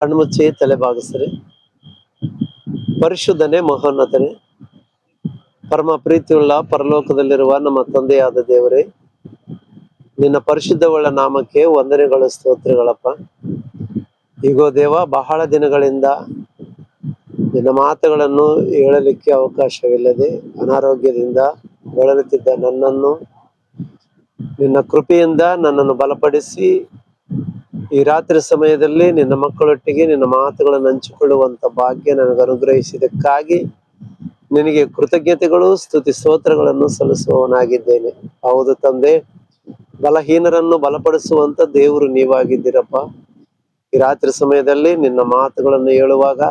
ಕಣ್ಮುಚ್ಚಿ ತಲೆ ಬಾಗಿಸ್ರಿ. ಪರಿಶುದ್ಧನೇ, ಮಹೋನ್ನತನೇ, ಪರಮ ಪ್ರೀತಿಯುಳ್ಳ ಪರಲೋಕದಲ್ಲಿರುವ ನಮ್ಮ ತಂದೆಯಾದ ದೇವರೇ, ನಿನ್ನ ಪರಿಶುದ್ಧವುಳ್ಳ ನಾಮಕ್ಕೆ ವಂದನೆಗಳು, ಸ್ತೋತ್ರಗಳಪ್ಪ. ಈಗೋ ದೇವ, ಬಹಳ ದಿನಗಳಿಂದ ನಿನ್ನ ಮಾತುಗಳನ್ನು ಹೇಳಲಿಕ್ಕೆ ಅವಕಾಶವಿಲ್ಲದೆ ಅನಾರೋಗ್ಯದಿಂದ ಬಳಲುತ್ತಿದ್ದ ನನ್ನನ್ನು ನಿನ್ನ ಕೃಪೆಯಿಂದ ನನ್ನನ್ನು ಬಲಪಡಿಸಿ ಈ ರಾತ್ರಿ ಸಮಯದಲ್ಲಿ ನಿನ್ನ ಮಕ್ಕಳೊಟ್ಟಿಗೆ ನಿನ್ನ ಮಾತುಗಳನ್ನು ಹಂಚಿಕೊಳ್ಳುವಂತ ಭಾಗ್ಯ ನನಗೆ ಅನುಗ್ರಹಿಸಿದಕ್ಕಾಗಿ ನಿನಗೆ ಕೃತಜ್ಞತೆಗಳು, ಸ್ತುತಿ, ಸ್ತೋತ್ರಗಳನ್ನು ಸಲ್ಲಿಸುವವನಾಗಿದ್ದೇನೆ. ಹೌದು ತಂದೆ, ಬಲಹೀನರನ್ನು ಬಲಪಡಿಸುವಂತ ದೇವರು ನೀವಾಗಿದ್ದೀರಪ್ಪ. ಈ ರಾತ್ರಿ ಸಮಯದಲ್ಲಿ ನಿನ್ನ ಮಾತುಗಳನ್ನು ಹೇಳುವಾಗ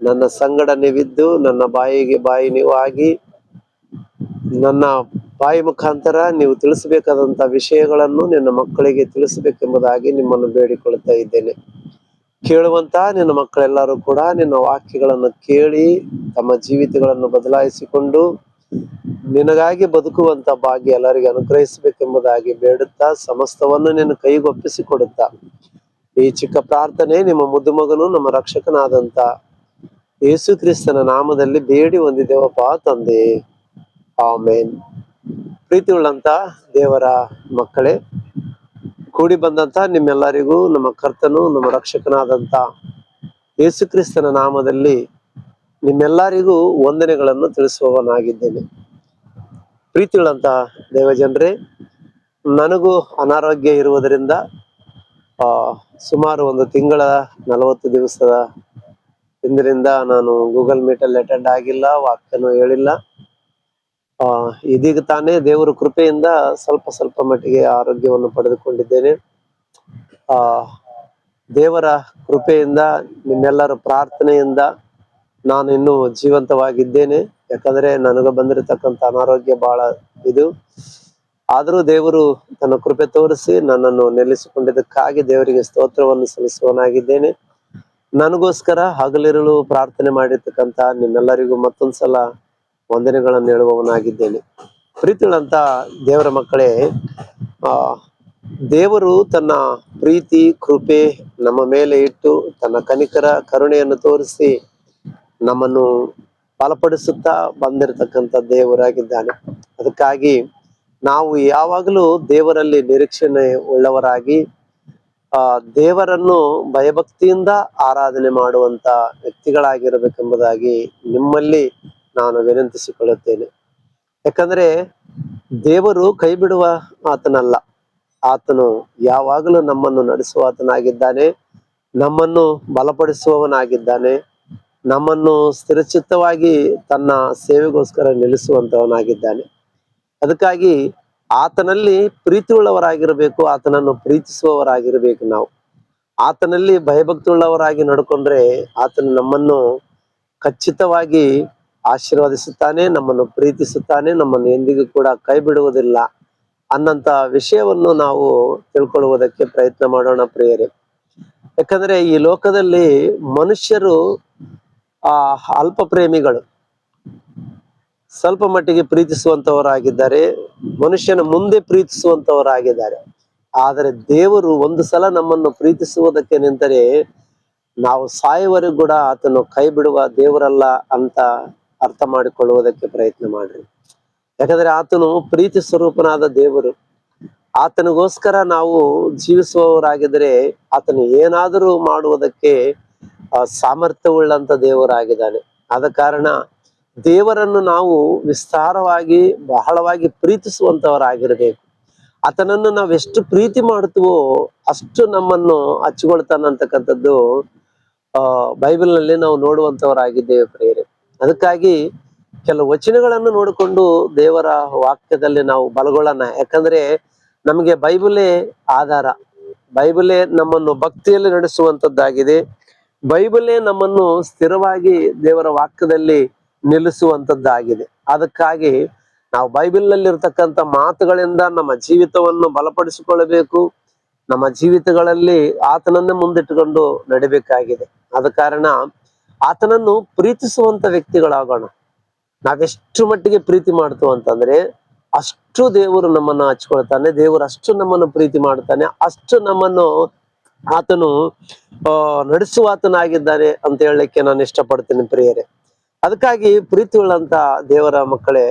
ನನ್ನ ಸಂಗಡ ನೀವಿದ್ದು, ನನ್ನ ಬಾಯಿಗೆ ಬಾಯಿ ನೀವು ಆಗಿ, ನನ್ನ ಬಾಯಿ ಮುಖಾಂತರ ನೀವು ತಿಳಿಸಬೇಕಾದಂತ ವಿಷಯಗಳನ್ನು ನಿನ್ನ ಮಕ್ಕಳಿಗೆ ತಿಳಿಸಬೇಕೆಂಬುದಾಗಿ ನಿಮ್ಮನ್ನು ಬೇಡಿಕೊಳ್ತಾ ಇದ್ದೇನೆ. ಕೇಳುವಂತ ನಿನ್ನ ಮಕ್ಕಳೆಲ್ಲರೂ ಕೂಡ ನಿನ್ನ ವಾಕ್ಯಗಳನ್ನು ಕೇಳಿ ತಮ್ಮ ಜೀವಿತಗಳನ್ನು ಬದಲಾಯಿಸಿಕೊಂಡು ನಿನಗಾಗಿ ಬದುಕುವಂತ ಭಾಗ್ಯ ಎಲ್ಲರಿಗೆ ಅನುಗ್ರಹಿಸಬೇಕೆಂಬುದಾಗಿ ಬೇಡುತ್ತಾ, ಸಮಸ್ತವನ್ನು ನಿನ್ನ ಕೈಗೊಪ್ಪಿಸಿಕೊಡುತ್ತಾ ಈ ಚಿಕ್ಕ ಪ್ರಾರ್ಥನೆ ನಿಮ್ಮ ಮುದ್ದು ಮಗನು ನಮ್ಮ ರಕ್ಷಕನಾದಂತ ಯೇಸು ಕ್ರಿಸ್ತನ ನಾಮದಲ್ಲಿ ಬೇಡಿ ಹೊಂದಿದ್ದೇವಪ್ಪ ತಂದೆ, ಆಮೇನ್. ಪ್ರೀತಿಯುಳ್ಳಂತ ದೇವರ ಮಕ್ಕಳೇ, ಕೂಡಿ ಬಂದಂತ ನಿಮ್ಮೆಲ್ಲರಿಗೂ ನಮ್ಮ ಕರ್ತನು ನಮ್ಮ ರಕ್ಷಕನಾದಂತ ಯೇಸು ಕ್ರಿಸ್ತನ ನಾಮದಲ್ಲಿ ನಿಮ್ಮೆಲ್ಲರಿಗೂ ವಂದನೆಗಳನ್ನು ತಿಳಿಸುವವನಾಗಿದ್ದೇನೆ. ಪ್ರೀತಿಯುಳ್ಳಂತ ದೇವಜನರೇ, ನನಗೂ ಅನಾರೋಗ್ಯ ಇರುವುದರಿಂದ ಸುಮಾರು 1 ತಿಂಗಳ 40 ದಿವಸದ ಹಿಂದಿನಿಂದ ನಾನು ಗೂಗಲ್ ಮೀಟಲ್ಲಿ ಅಟೆಂಡ್ ಆಗಿಲ್ಲ, ವಾಕ್ಯನೂ ಹೇಳಿಲ್ಲ. ಇದೀಗ ತಾನೇ ದೇವರ ಕೃಪೆಯಿಂದ ಸ್ವಲ್ಪ ಮಟ್ಟಿಗೆ ಆರೋಗ್ಯವನ್ನು ಪಡೆದುಕೊಂಡಿದ್ದೇನೆ. ದೇವರ ಕೃಪೆಯಿಂದ, ನಿಮ್ಮೆಲ್ಲರ ಪ್ರಾರ್ಥನೆಯಿಂದ ನಾನು ಇನ್ನೂ ಜೀವಂತವಾಗಿದ್ದೇನೆ. ಯಾಕಂದ್ರೆ ನನಗೆ ಬಂದಿರತಕ್ಕಂಥ ಅನಾರೋಗ್ಯ ಬಹಳ ಇದು. ಆದರೂ ದೇವರು ತನ್ನ ಕೃಪೆ ತೋರಿಸಿ ನನ್ನನ್ನು ನಿಲ್ಲಿಸಿಕೊಂಡಿದ್ದಕ್ಕಾಗಿ ದೇವರಿಗೆ ಸ್ತೋತ್ರವನ್ನು ಸಲ್ಲಿಸುವವನಾಗಿದ್ದೇನೆ. ನನಗೋಸ್ಕರ ಹಗಲಿರುಳು ಪ್ರಾರ್ಥನೆ ಮಾಡಿರ್ತಕ್ಕಂಥ ನಿಮ್ಮೆಲ್ಲರಿಗೂ ಮತ್ತೊಂದ್ಸಲ ವಂದನೆಗಳನ್ನು ಹೇಳುವವನಾಗಿದ್ದೇನೆ. ಪ್ರೀತಿಗಳಂತ ದೇವರ ಮಕ್ಕಳೇ, ದೇವರು ತನ್ನ ಪ್ರೀತಿ ಕೃಪೆ ನಮ್ಮ ಮೇಲೆ ಇಟ್ಟು ತನ್ನ ಕನಿಕರ ಕರುಣೆಯನ್ನು ತೋರಿಸಿ ನಮ್ಮನ್ನು ಬಲಪಡಿಸುತ್ತಾ ಬಂದಿರತಕ್ಕಂಥ ದೇವರಾಗಿದ್ದಾನೆ. ಅದಕ್ಕಾಗಿ ನಾವು ಯಾವಾಗಲೂ ದೇವರಲ್ಲಿ ನಿರೀಕ್ಷಣೆ ಉಳ್ಳವರಾಗಿ ದೇವರನ್ನು ಭಯಭಕ್ತಿಯಿಂದ ಆರಾಧನೆ ಮಾಡುವಂತ ವ್ಯಕ್ತಿಗಳಾಗಿರಬೇಕೆಂಬುದಾಗಿ ನಿಮ್ಮಲ್ಲಿ ನಾನು ವಿನಂತಿಸಿಕೊಳ್ಳುತ್ತೇನೆ. ಯಾಕಂದ್ರೆ ದೇವರು ಕೈ ಬಿಡುವ ಆತನಲ್ಲ. ಆತನು ಯಾವಾಗಲೂ ನಮ್ಮನ್ನು ನಡೆಸುವ ಆತನಾಗಿದ್ದಾನೆ, ನಮ್ಮನ್ನು ಬಲಪಡಿಸುವವನಾಗಿದ್ದಾನೆ, ನಮ್ಮನ್ನು ಸ್ಥಿರಚಿತ್ತವಾಗಿ ತನ್ನ ಸೇವೆಗೋಸ್ಕರ ನಿಲ್ಲಿಸುವಂತವನಾಗಿದ್ದಾನೆ. ಅದಕ್ಕಾಗಿ ಆತನಲ್ಲಿ ಪ್ರೀತಿ ಉಳ್ಳವರಾಗಿರಬೇಕು, ಆತನನ್ನು ಪ್ರೀತಿಸುವವರಾಗಿರ್ಬೇಕು. ನಾವು ಆತನಲ್ಲಿ ಭಯಭಕ್ತಿ ಉಳ್ಳವರಾಗಿ ನಡ್ಕೊಂಡ್ರೆ ಆತನು ನಮ್ಮನ್ನು ಖಚಿತವಾಗಿ ಆಶೀರ್ವದಿಸುತ್ತಾನೆ, ನಮ್ಮನ್ನು ಪ್ರೀತಿಸುತ್ತಾನೆ, ನಮ್ಮನ್ನು ಎಂದಿಗೂ ಕೂಡ ಕೈ ಬಿಡುವುದಿಲ್ಲ ಅನ್ನಂತ ವಿಷಯವನ್ನು ನಾವು ತಿಳ್ಕೊಳ್ಳುವುದಕ್ಕೆ ಪ್ರಯತ್ನ ಮಾಡೋಣ ಪ್ರಿಯರೇ. ಯಾಕಂದ್ರೆ ಈ ಲೋಕದಲ್ಲಿ ಮನುಷ್ಯರು ಅಲ್ಪ ಪ್ರೇಮಿಗಳು, ಸ್ವಲ್ಪ ಮಟ್ಟಿಗೆ ಪ್ರೀತಿಸುವಂತವರಾಗಿದ್ದಾರೆ, ಮನುಷ್ಯನ ಮುಂದೆ ಪ್ರೀತಿಸುವಂತವರಾಗಿದ್ದಾರೆ. ಆದರೆ ದೇವರು ಒಂದು ಸಲ ನಮ್ಮನ್ನು ಪ್ರೀತಿಸುವುದಕ್ಕೆ ನಿಂತರೆ ನಾವು ಸಾಯುವವರೆಗೂ ಕೂಡ ಆತನು ಕೈ ಬಿಡುವ ದೇವರಲ್ಲ ಅಂತ ಅರ್ಥ ಮಾಡಿಕೊಳ್ಳುವುದಕ್ಕೆ ಪ್ರಯತ್ನ ಮಾಡ್ರಿ. ಯಾಕಂದ್ರೆ ಆತನು ಪ್ರೀತಿ ಸ್ವರೂಪನಾದ ದೇವರು. ಆತನಿಗೋಸ್ಕರ ನಾವು ಜೀವಿಸುವವರಾಗಿದ್ರೆ ಆತನು ಏನಾದರೂ ಮಾಡುವುದಕ್ಕೆ ಸಾಮರ್ಥ್ಯವುಳ್ಳಂತ ದೇವರಾಗಿದ್ದಾನೆ. ಆದ ಕಾರಣ ದೇವರನ್ನು ನಾವು ವಿಸ್ತಾರವಾಗಿ ಬಹಳವಾಗಿ ಪ್ರೀತಿಸುವಂತವರಾಗಿರ್ಬೇಕು. ಆತನನ್ನು ನಾವು ಎಷ್ಟು ಪ್ರೀತಿ ಮಾಡ್ತೀವೋ ಅಷ್ಟು ನಮ್ಮನ್ನು ಹಚ್ಚಿಕೊಳ್ತಾನಂತಕ್ಕಂಥದ್ದು ಬೈಬಲ್ನಲ್ಲಿ ನಾವು ನೋಡುವಂತವರಾಗಿದ್ದೇವೆ ಪ್ರಿಯರೇ. ಅದಕ್ಕಾಗಿ ಕೆಲವು ವಚನಗಳನ್ನು ನೋಡಿಕೊಂಡು ದೇವರ ವಾಕ್ಯದಲ್ಲಿ ನಾವು ಬಲಗೊಳ್ಳೋಣ. ಯಾಕಂದ್ರೆ ನಮಗೆ ಬೈಬಲೇ ಆಧಾರ, ಬೈಬಲೇ ನಮ್ಮನ್ನು ಭಕ್ತಿಯಲ್ಲಿ ನಡೆಸುವಂತದ್ದಾಗಿದೆ, ಬೈಬಲೇ ನಮ್ಮನ್ನು ಸ್ಥಿರವಾಗಿ ದೇವರ ವಾಕ್ಯದಲ್ಲಿ ನಿಲ್ಲಿಸುವಂತದ್ದಾಗಿದೆ. ಅದಕ್ಕಾಗಿ ನಾವು ಬೈಬಲ್ನಲ್ಲಿ ಇರ್ತಕ್ಕಂಥ ಮಾತುಗಳಿಂದ ನಮ್ಮ ಜೀವಿತವನ್ನು ಬಲಪಡಿಸಿಕೊಳ್ಳಬೇಕು, ನಮ್ಮ ಜೀವಿತಗಳಲ್ಲಿ ಆತನನ್ನೇ ಮುಂದಿಟ್ಟುಕೊಂಡು ನಡಿಬೇಕಾಗಿದೆ. ಆದ ಕಾರಣ ಆತನನ್ನು ಪ್ರೀತಿಸುವಂತ ವ್ಯಕ್ತಿಗಳಾಗೋಣ. ನಾವೆಷ್ಟು ಮಟ್ಟಿಗೆ ಪ್ರೀತಿ ಮಾಡ್ತೀವಿ ಅಂತಂದ್ರೆ ಅಷ್ಟು ದೇವರು ನಮ್ಮನ್ನು ಹಚ್ಕೊಳ್ತಾನೆ, ದೇವರು ಅಷ್ಟು ನಮ್ಮನ್ನು ಪ್ರೀತಿ ಮಾಡ್ತಾನೆ, ಅಷ್ಟು ನಮ್ಮನ್ನು ಆತನು ನಡೆಸುವಾತನಾಗಿದ್ದಾನೆ ಅಂತ ಹೇಳಲಿಕ್ಕೆ ನಾನು ಇಷ್ಟಪಡ್ತೀನಿ ಪ್ರಿಯರೇ. ಅದಕ್ಕಾಗಿ ಪ್ರೀತಿ ಉಳ್ಳಂತ ದೇವರ ಮಕ್ಕಳೇ,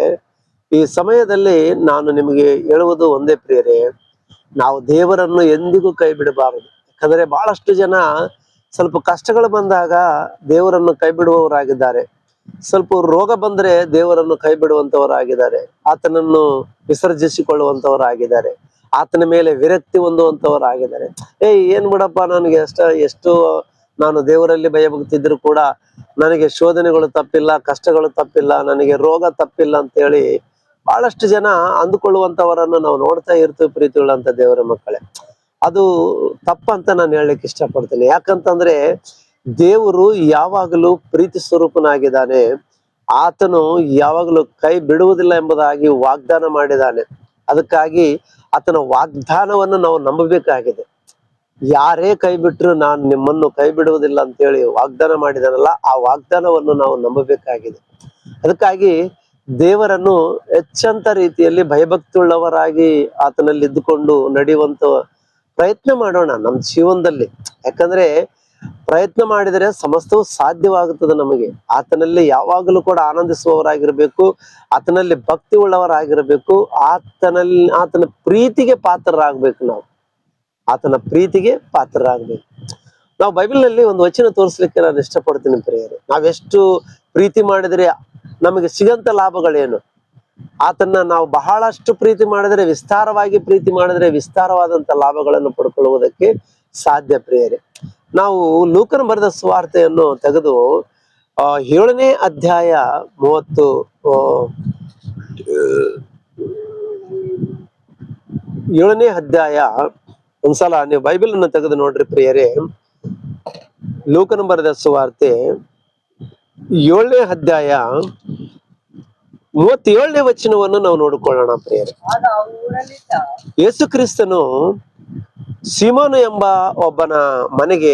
ಈ ಸಮಯದಲ್ಲಿ ನಾನು ನಿಮಗೆ ಹೇಳುವುದು ಒಂದೇ ಪ್ರಿಯರೇ, ನಾವು ದೇವರನ್ನು ಎಂದಿಗೂ ಕೈ ಬಿಡಬಾರದು. ಯಾಕಂದ್ರೆ ಬಹಳಷ್ಟು ಜನ ಸ್ವಲ್ಪ ಕಷ್ಟಗಳು ಬಂದಾಗ ದೇವರನ್ನು ಕೈ ಬಿಡುವವರಾಗಿದ್ದಾರೆ. ಸ್ವಲ್ಪ ರೋಗ ಬಂದ್ರೆ ದೇವರನ್ನು ಕೈ ಬಿಡುವಂತವರಾಗಿದ್ದಾರೆ. ಆತನನ್ನು ವಿಸರ್ಜಿಸಿಕೊಳ್ಳುವಂತವರಾಗಿದ್ದಾರೆ. ಆತನ ಮೇಲೆ ವಿರಕ್ತಿ ಹೊಂದುವಂತವರಾಗಿದ್ದಾರೆ. ಏನ್ ಬಿಡಪ್ಪ, ನನಗೆ ಎಷ್ಟು ನಾನು ದೇವರಲ್ಲಿ ಭಯಭಕ್ತಿದ್ರು ಕೂಡ ನನಗೆ ಶೋಧನೆಗಳು ತಪ್ಪಿಲ್ಲ, ಕಷ್ಟಗಳು ತಪ್ಪಿಲ್ಲ, ನನಗೆ ರೋಗ ತಪ್ಪಿಲ್ಲ ಅಂತ ಹೇಳಿ ಬಹಳಷ್ಟು ಜನ ಅಂದುಕೊಳ್ಳುವಂತವರನ್ನು ನಾವು ನೋಡ್ತಾ ಇರ್ತೀವಿ ಪ್ರೀತಿ ಉಳ್ಳಂತ ದೇವರ ಮಕ್ಕಳೇ. ಅದು ತಪ್ಪಂತ ನಾನು ಹೇಳಲಿಕ್ಕೆ ಇಷ್ಟಪಡ್ತೇನೆ. ಯಾಕಂತಂದ್ರೆ ದೇವರು ಯಾವಾಗಲೂ ಪ್ರೀತಿ ಸ್ವರೂಪನಾಗಿದ್ದಾನೆ. ಆತನು ಯಾವಾಗಲೂ ಕೈ ಬಿಡುವುದಿಲ್ಲ ಎಂಬುದಾಗಿ ವಾಗ್ದಾನ ಮಾಡಿದ್ದಾನೆ. ಅದಕ್ಕಾಗಿ ಆತನ ವಾಗ್ದಾನವನ್ನು ನಾವು ನಂಬಬೇಕಾಗಿದೆ. ಯಾರೇ ಕೈ ಬಿಟ್ರು ನಾನು ನಿಮ್ಮನ್ನು ಕೈ ಬಿಡುವುದಿಲ್ಲ ಅಂತ ಹೇಳಿ ವಾಗ್ದಾನ ಮಾಡಿದಾನಲ್ಲ, ಆ ವಾಗ್ದಾನವನ್ನು ನಾವು ನಂಬಬೇಕಾಗಿದೆ. ಅದಕ್ಕಾಗಿ ದೇವರನ್ನು ಹೆಚ್ಚಂತ ರೀತಿಯಲ್ಲಿ ಭಯಭಕ್ತಿ ಉಳ್ಳವರಾಗಿ ಆತನಲ್ಲಿ ಇದ್ದುಕೊಂಡು ನಡೆಯುವಂತ ಪ್ರಯತ್ನ ಮಾಡೋಣ ನಮ್ಮ ಜೀವನದಲ್ಲಿ. ಯಾಕಂದ್ರೆ ಪ್ರಯತ್ನ ಮಾಡಿದರೆ ಸಮಸ್ತವು ಸಾಧ್ಯವಾಗುತ್ತದೆ ನಮಗೆ. ಆತನಲ್ಲಿ ಯಾವಾಗಲೂ ಕೂಡ ಆನಂದಿಸುವವರಾಗಿರ್ಬೇಕು, ಆತನಲ್ಲಿ ಭಕ್ತಿ ಉಳ್ಳವರಾಗಿರ್ಬೇಕು, ಆತನ ಪ್ರೀತಿಗೆ ಪಾತ್ರರಾಗ್ಬೇಕು. ನಾವು ಆತನ ಪ್ರೀತಿಗೆ ಪಾತ್ರರಾಗ್ಬೇಕು. ನಾವು ಬೈಬಲ್ನಲ್ಲಿ ಒಂದು ವಚನ ತೋರಿಸ್ಲಿಕ್ಕೆ ನಾನು ಇಷ್ಟಪಡ್ತೀನಿ ಪ್ರಿಯರೇ. ನಾವೆಷ್ಟು ಪ್ರೀತಿ ಮಾಡಿದ್ರೆ ನಮಗೆ ಸಿಗಂತ ಲಾಭಗಳೇನು? ಆತನ್ನ ನಾವು ಬಹಳಷ್ಟು ಪ್ರೀತಿ ಮಾಡಿದ್ರೆ, ವಿಸ್ತಾರವಾಗಿ ಪ್ರೀತಿ ಮಾಡಿದ್ರೆ ವಿಸ್ತಾರವಾದಂತ ಲಾಭಗಳನ್ನು ಪಡ್ಕೊಳ್ಳುವುದಕ್ಕೆ ಸಾಧ್ಯ ಪ್ರಿಯರೇ. ನಾವು ಲೂಕನ ಬರೆದ ಸುವಾರ್ತೆಯನ್ನು ತೆಗೆದು 7ನೇ ಅಧ್ಯಾಯ 7ನೇ ಅಧ್ಯಾಯ ಒಂದ್ಸಲ ನೀವು ಬೈಬಲ್ ಅನ್ನು ತೆಗೆದು ನೋಡ್ರಿ ಪ್ರಿಯರೇ. ಲೂಕನ ಬರೆದ ಸುವಾರ್ತೆ 7ನೇ ಅಧ್ಯಾಯ 37ನೇ ವಚನವನ್ನು ನಾವು ನೋಡಿಕೊಳ್ಳೋಣ ಪ್ರಿಯರೇ. ಯೇಸು ಕ್ರಿಸ್ತನು ಸೀಮೋನು ಎಂಬ ಒಬ್ಬನ ಮನೆಗೆ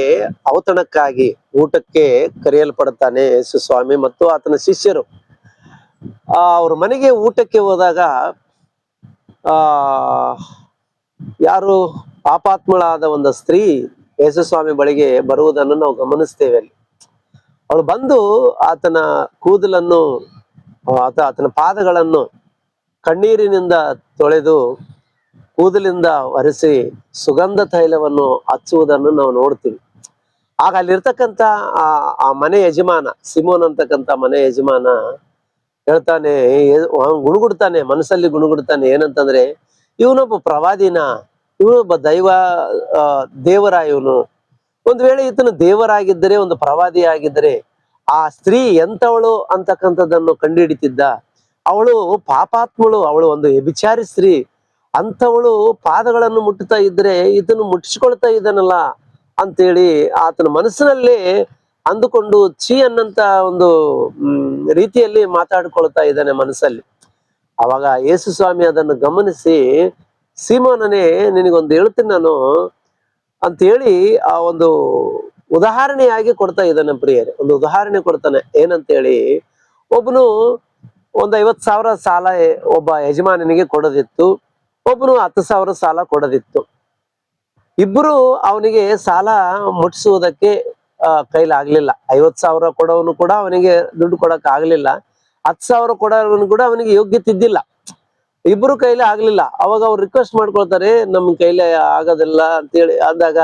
ಔತಣಕ್ಕಾಗಿ ಊಟಕ್ಕೆ ಕರೆಯಲ್ಪಡುತ್ತಾನೆ. ಯೇಸು ಸ್ವಾಮಿ ಮತ್ತು ಆತನ ಶಿಷ್ಯರು ಅವ್ರ ಮನೆಗೆ ಊಟಕ್ಕೆ ಹೋದಾಗ ಯಾರು ಪಾಪಾತ್ಮಳಾದ ಒಂದು ಸ್ತ್ರೀ ಯೇಸು ಸ್ವಾಮಿ ಬಳಿಗೆ ಬರುವುದನ್ನು ನಾವು ಗಮನಿಸ್ತೇವೆ. ಅಲ್ಲಿ ಅವಳು ಬಂದು ಆತನ ಕೂದಲನ್ನು ಆತನ ಪಾದಗಳನ್ನು ಕಣ್ಣೀರಿನಿಂದ ತೊಳೆದು ಕೂದಲಿಂದ ಒರೆಸಿ ಸುಗಂಧ ತೈಲವನ್ನು ಹಚ್ಚುವುದನ್ನು ನಾವು ನೋಡ್ತೀವಿ. ಆಗ ಅಲ್ಲಿರ್ತಕ್ಕಂಥ ಆ ಮನೆ ಯಜಮಾನ, ಸಿಮೋನ್ ಅಂತಕ್ಕಂಥ ಮನೆ ಯಜಮಾನ ಹೇಳ್ತಾನೆ, ಗುಣಗುಡ್ತಾನೆ, ಮನಸ್ಸಲ್ಲಿ ಗುಣಗುಡ್ತಾನೆ. ಏನಂತಂದ್ರೆ, ಇವನೊಬ್ಬ ಪ್ರವಾದಿನ, ಇವನೊಬ್ಬ ದೇವರ ಇವನು. ಒಂದ್ ವೇಳೆ ಈತನು ದೇವರಾಗಿದ್ದರೆ, ಒಂದು ಪ್ರವಾದಿ ಆಗಿದ್ದರೆ ಆ ಸ್ತ್ರೀ ಎಂತವಳು ಅಂತಕ್ಕಂಥದ್ದನ್ನು ಕಂಡುಹಿಡಿತಿದ್ದ. ಅವಳು ಪಾಪಾತ್ಮಳು, ಅವಳು ಒಂದು ವ್ಯಭಿಚಾರಿ ಸ್ತ್ರೀ. ಅಂಥವಳು ಪಾದಗಳನ್ನು ಮುಟ್ಟುತ್ತಾ ಇದ್ರೆ ಇದನ್ನು ಮುಟ್ಟಿಸ್ಕೊಳ್ತಾ ಇದ್ದಾನಲ್ಲ ಅಂತೇಳಿ ಆತನ ಮನಸ್ಸಿನಲ್ಲಿ ಅಂದುಕೊಂಡು ಛೀ ಅನ್ನಂತ ಒಂದು ರೀತಿಯಲ್ಲಿ ಮಾತಾಡ್ಕೊಳ್ತಾ ಇದ್ದಾನೆ ಮನಸ್ಸಲ್ಲಿ. ಅವಾಗ ಯೇಸು ಸ್ವಾಮಿ ಅದನ್ನು ಗಮನಿಸಿ, ಸೀಮೋನನೇ, ನಿನಗೊಂದು ಹೇಳ್ತೀನಿ ನಾನು ಅಂತೇಳಿ ಆ ಒಂದು ಉದಾಹರಣೆಯಾಗಿ ಕೊಡ್ತಾ ಇದ್ದಾನೆ ಪ್ರಿಯರೇ. ಒಂದು ಉದಾಹರಣೆ ಕೊಡ್ತಾನೆ. ಏನಂತೇಳಿ, ಒಬ್ಬನು ಒಂದು 50,000 ಸಾಲ ಒಬ್ಬ ಯಜಮಾನನಿಗೆ ಕೊಡೋದಿತ್ತು, ಒಬ್ಬನು 10,000 ಸಾಲ ಕೊಡೋದಿತ್ತು. ಇಬ್ಬರು ಅವನಿಗೆ ಸಾಲ ಮುಟ್ಟಿಸುವುದಕ್ಕೆ ಕೈಲಾಗ್ಲಿಲ್ಲ. 50,000 ಕೊಡೋನು ಕೂಡ ಅವನಿಗೆ ದುಡ್ಡು ಕೊಡಕ್ ಆಗ್ಲಿಲ್ಲ, 10,000 ಕೊಡೋನು ಕೂಡ ಅವನಿಗೆ ಯೋಗ್ಯತೆ ಇದ್ದಿಲ್ಲ. ಇಬ್ರು ಕೈಲಿ ಆಗ್ಲಿಲ್ಲ. ಅವಾಗ ಅವ್ರು ರಿಕ್ವೆಸ್ಟ್ ಮಾಡ್ಕೊಳ್ತಾರೆ, ನಮ್ ಕೈಲಿ ಆಗೋದಿಲ್ಲ ಅಂತೇಳಿ ಅಂದಾಗ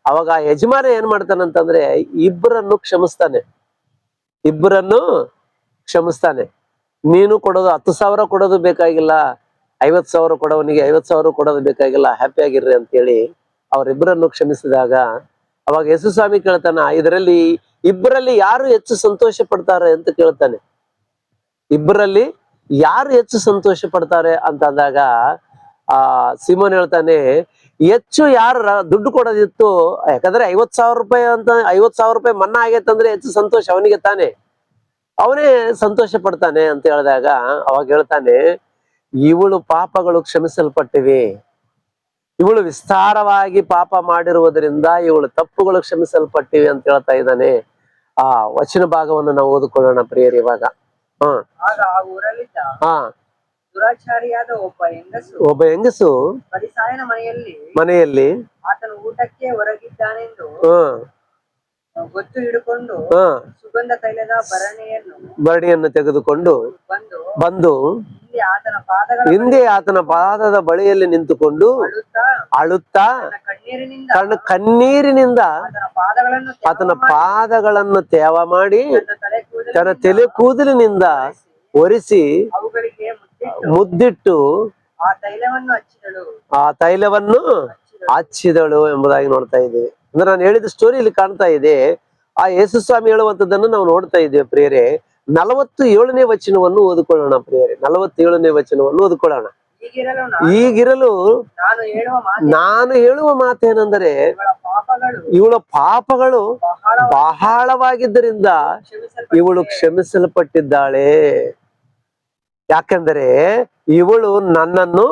ಅವಾಗ ಯಜಮಾನ ಏನ್ ಮಾಡ್ತಾನಂತಂದ್ರೆ ಇಬ್ಬರನ್ನು ಕ್ಷಮಿಸ್ತಾನೆ. ನೀನು ಕೊಡೋದು 10,000 ಕೊಡೋದು ಬೇಕಾಗಿಲ್ಲ, 50,000 ಕೊಡೋವನಿಗೆ 50,000 ಕೊಡೋದು ಬೇಕಾಗಿಲ್ಲ, ಹ್ಯಾಪಿ ಆಗಿರ್ರಿ ಅಂತೇಳಿ ಅವರಿಬ್ಬರನ್ನು ಕ್ಷಮಿಸಿದಾಗ ಅವಾಗ ಯೇಸು ಸ್ವಾಮಿ ಕೇಳ್ತಾನ, ಇಬ್ಬರಲ್ಲಿ ಯಾರು ಹೆಚ್ಚು ಸಂತೋಷ ಪಡ್ತಾರೆ ಅಂತ ಕೇಳ್ತಾನೆ. ಇಬ್ಬರಲ್ಲಿ ಯಾರು ಹೆಚ್ಚು ಸಂತೋಷ ಪಡ್ತಾರೆ ಅಂತ ಅಂದಾಗ ಸಿಮೋನ್ ಹೇಳ್ತಾನೆ, ಹೆಚ್ಚು ಯಾರು ದುಡ್ಡು ಕೊಡೋದಿತ್ತು, ಯಾಕಂದ್ರೆ 50,000 ರೂಪಾಯಿ ಮನ್ನಾ ಆಗೈತಂದ್ರೆ ಹೆಚ್ಚು ಸಂತೋಷ ಅವನಿಗೆ ತಾನೆ, ಅವನೇ ಸಂತೋಷ ಪಡ್ತಾನೆ ಅಂತ ಹೇಳಿದಾಗ ಅವಾಗ ಹೇಳ್ತಾನೆ, ಇವಳು ಪಾಪಗಳು ಕ್ಷಮಿಸಲ್ಪಟ್ಟಿವೆ, ಇವಳು ವಿಸ್ತಾರವಾಗಿ ಪಾಪ ಮಾಡಿರುವುದರಿಂದ ಇವಳು ತಪ್ಪುಗಳು ಕ್ಷಮಿಸಲ್ಪಟ್ಟಿವೆ ಅಂತ ಹೇಳ್ತಾ ಇದ್ದಾನೆ. ಆ ವಚನ ಭಾಗವನ್ನು ನಾವು ಓದಿಕೊಳ್ಳೋಣ ಪ್ರಿಯರಿ. ಇವಾಗ ದುರಾಚಾರಿಯಾದ ಒಬ್ಬ ಹೆಂಗಸು ಫರಿಸಾಯನ ಮನೆಯಲ್ಲಿ ಆತನು ಊಟಕ್ಕೆ ಹೊರಗಿದ್ದಾನೆಂದು ಹ್ಮ್ ಗೊತ್ತು ಹಿಡುಕೊಂಡು ಸುಗಂಧ ತೈಲದ ಭರಣಿಯನ್ನು ತೆಗೆದುಕೊಂಡು ಬಂದು ಹಿಂದೆ ಆತನ ಪಾದದ ಬಳಿಯಲ್ಲಿ ನಿಂತುಕೊಂಡು ಅಳುತ್ತಾ ತನ್ನ ಕಣ್ಣೀರಿನಿಂದ ಆತನ ಪಾದಗಳನ್ನು ತೇವ ಮಾಡಿ ತನ್ನ ತಲೆ ಕೂದಲಿನಿಂದ ಒರೆಸಿ ಮುದ್ದಿಟ್ಟು ಆ ತೈಲವನ್ನು ಹಚ್ಚಿದಳು ಎಂಬುದಾಗಿ ನೋಡ್ತಾ ಇದ್ದೇವೆ. ಅಂದ್ರೆ ನಾನು ಹೇಳಿದ ಸ್ಟೋರಿ ಇಲ್ಲಿ ಕಾಣ್ತಾ ಇದೆ. ಆ ಯೇಸು ಸ್ವಾಮಿ ಹೇಳುವಂತದ್ದನ್ನು ನಾವು ನೋಡ್ತಾ ಇದ್ದೇವೆ ಪ್ರಿಯರೇ. 47ನೇ ವಚನವನ್ನು ಓದಿಕೊಳ್ಳೋಣ ಪ್ರಿಯರೇ. 47ನೇ ವಚನವನ್ನು ಓದಿಕೊಳ್ಳೋಣ. ಈಗಿರಲು ನಾನು ಹೇಳುವ ಮಾತೇನೆಂದರೆ, ಇವಳ ಪಾಪಗಳು ಬಹಳವಾಗಿದ್ದರಿಂದ ಇವಳು ಕ್ಷಮಿಸಲ್ಪಟ್ಟಿದ್ದಾಳೆ. ಯಾಕಂದರೆ ಇವಳು ನನ್ನನ್ನು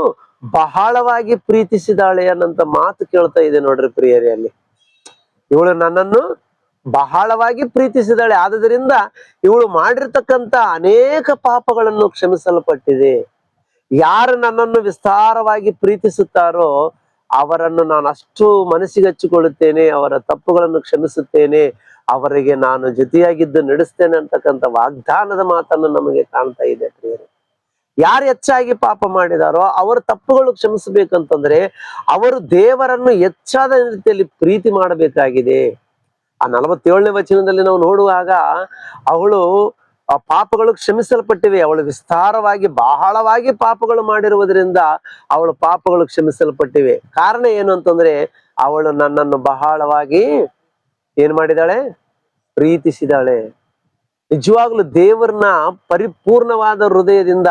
ಬಹಳವಾಗಿ ಪ್ರೀತಿಸಿದಾಳೆ ಅನ್ನಂತ ಮಾತು ಕೇಳ್ತಾ ಇದೆ ನೋಡ್ರಿ ಪ್ರಿಯರೇ. ಅಲ್ಲಿ ಇವಳು ನನ್ನನ್ನು ಬಹಳವಾಗಿ ಪ್ರೀತಿಸಿದಾಳೆ, ಆದುದರಿಂದ ಇವಳು ಮಾಡಿರ್ತಕ್ಕಂತ ಅನೇಕ ಪಾಪಗಳನ್ನು ಕ್ಷಮಿಸಲ್ಪಟ್ಟಿದೆ. ಯಾರು ನನ್ನನ್ನು ವಿಸ್ತಾರವಾಗಿ ಪ್ರೀತಿಸುತ್ತಾರೋ ಅವರನ್ನು ನಾನು ಅಷ್ಟು ಮನಸ್ಸಿಗೆ ಹಚ್ಚಿಕೊಳ್ಳುತ್ತೇನೆ, ಅವರ ತಪ್ಪುಗಳನ್ನು ಕ್ಷಮಿಸುತ್ತೇನೆ, ಅವರಿಗೆ ನಾನು ಜೊತೆಯಾಗಿದ್ದು ನಡೆಸ್ತೇನೆ ಅಂತಕ್ಕಂಥ ವಾಗ್ದಾನದ ಮಾತನ್ನು ನಮಗೆ ಕಾಣ್ತಾ ಇದೆ ಪ್ರಿಯರೇ. ಯಾರು ಹೆಚ್ಚಾಗಿ ಪಾಪ ಮಾಡಿದಾರೋ ಅವರ ತಪ್ಪುಗಳು ಕ್ಷಮಿಸಬೇಕಂತಂದ್ರೆ ಅವರು ದೇವರನ್ನು ಹೆಚ್ಚಾದ ರೀತಿಯಲ್ಲಿ ಪ್ರೀತಿ ಮಾಡಬೇಕಾಗಿದೆ. ಆ 47ನೇ ವಚನದಲ್ಲಿ ನಾವು ನೋಡುವಾಗ ಅವಳು ಆ ಪಾಪಗಳು ಕ್ಷಮಿಸಲ್ಪಟ್ಟಿವೆ. ಅವಳು ವಿಸ್ತಾರವಾಗಿ ಬಹಳವಾಗಿ ಪಾಪಗಳು ಮಾಡಿರುವುದರಿಂದ ಅವಳು ಪಾಪಗಳು ಕ್ಷಮಿಸಲ್ಪಟ್ಟಿವೆ. ಕಾರಣ ಏನು ಅಂತಂದ್ರೆ ಅವಳು ನನ್ನನ್ನು ಬಹಳವಾಗಿ ಏನ್ ಮಾಡಿದಾಳೆ? ಪ್ರೀತಿಸಿದಾಳೆ. ನಿಜವಾಗ್ಲೂ ದೇವರನ್ನ ಪರಿಪೂರ್ಣವಾದ ಹೃದಯದಿಂದ,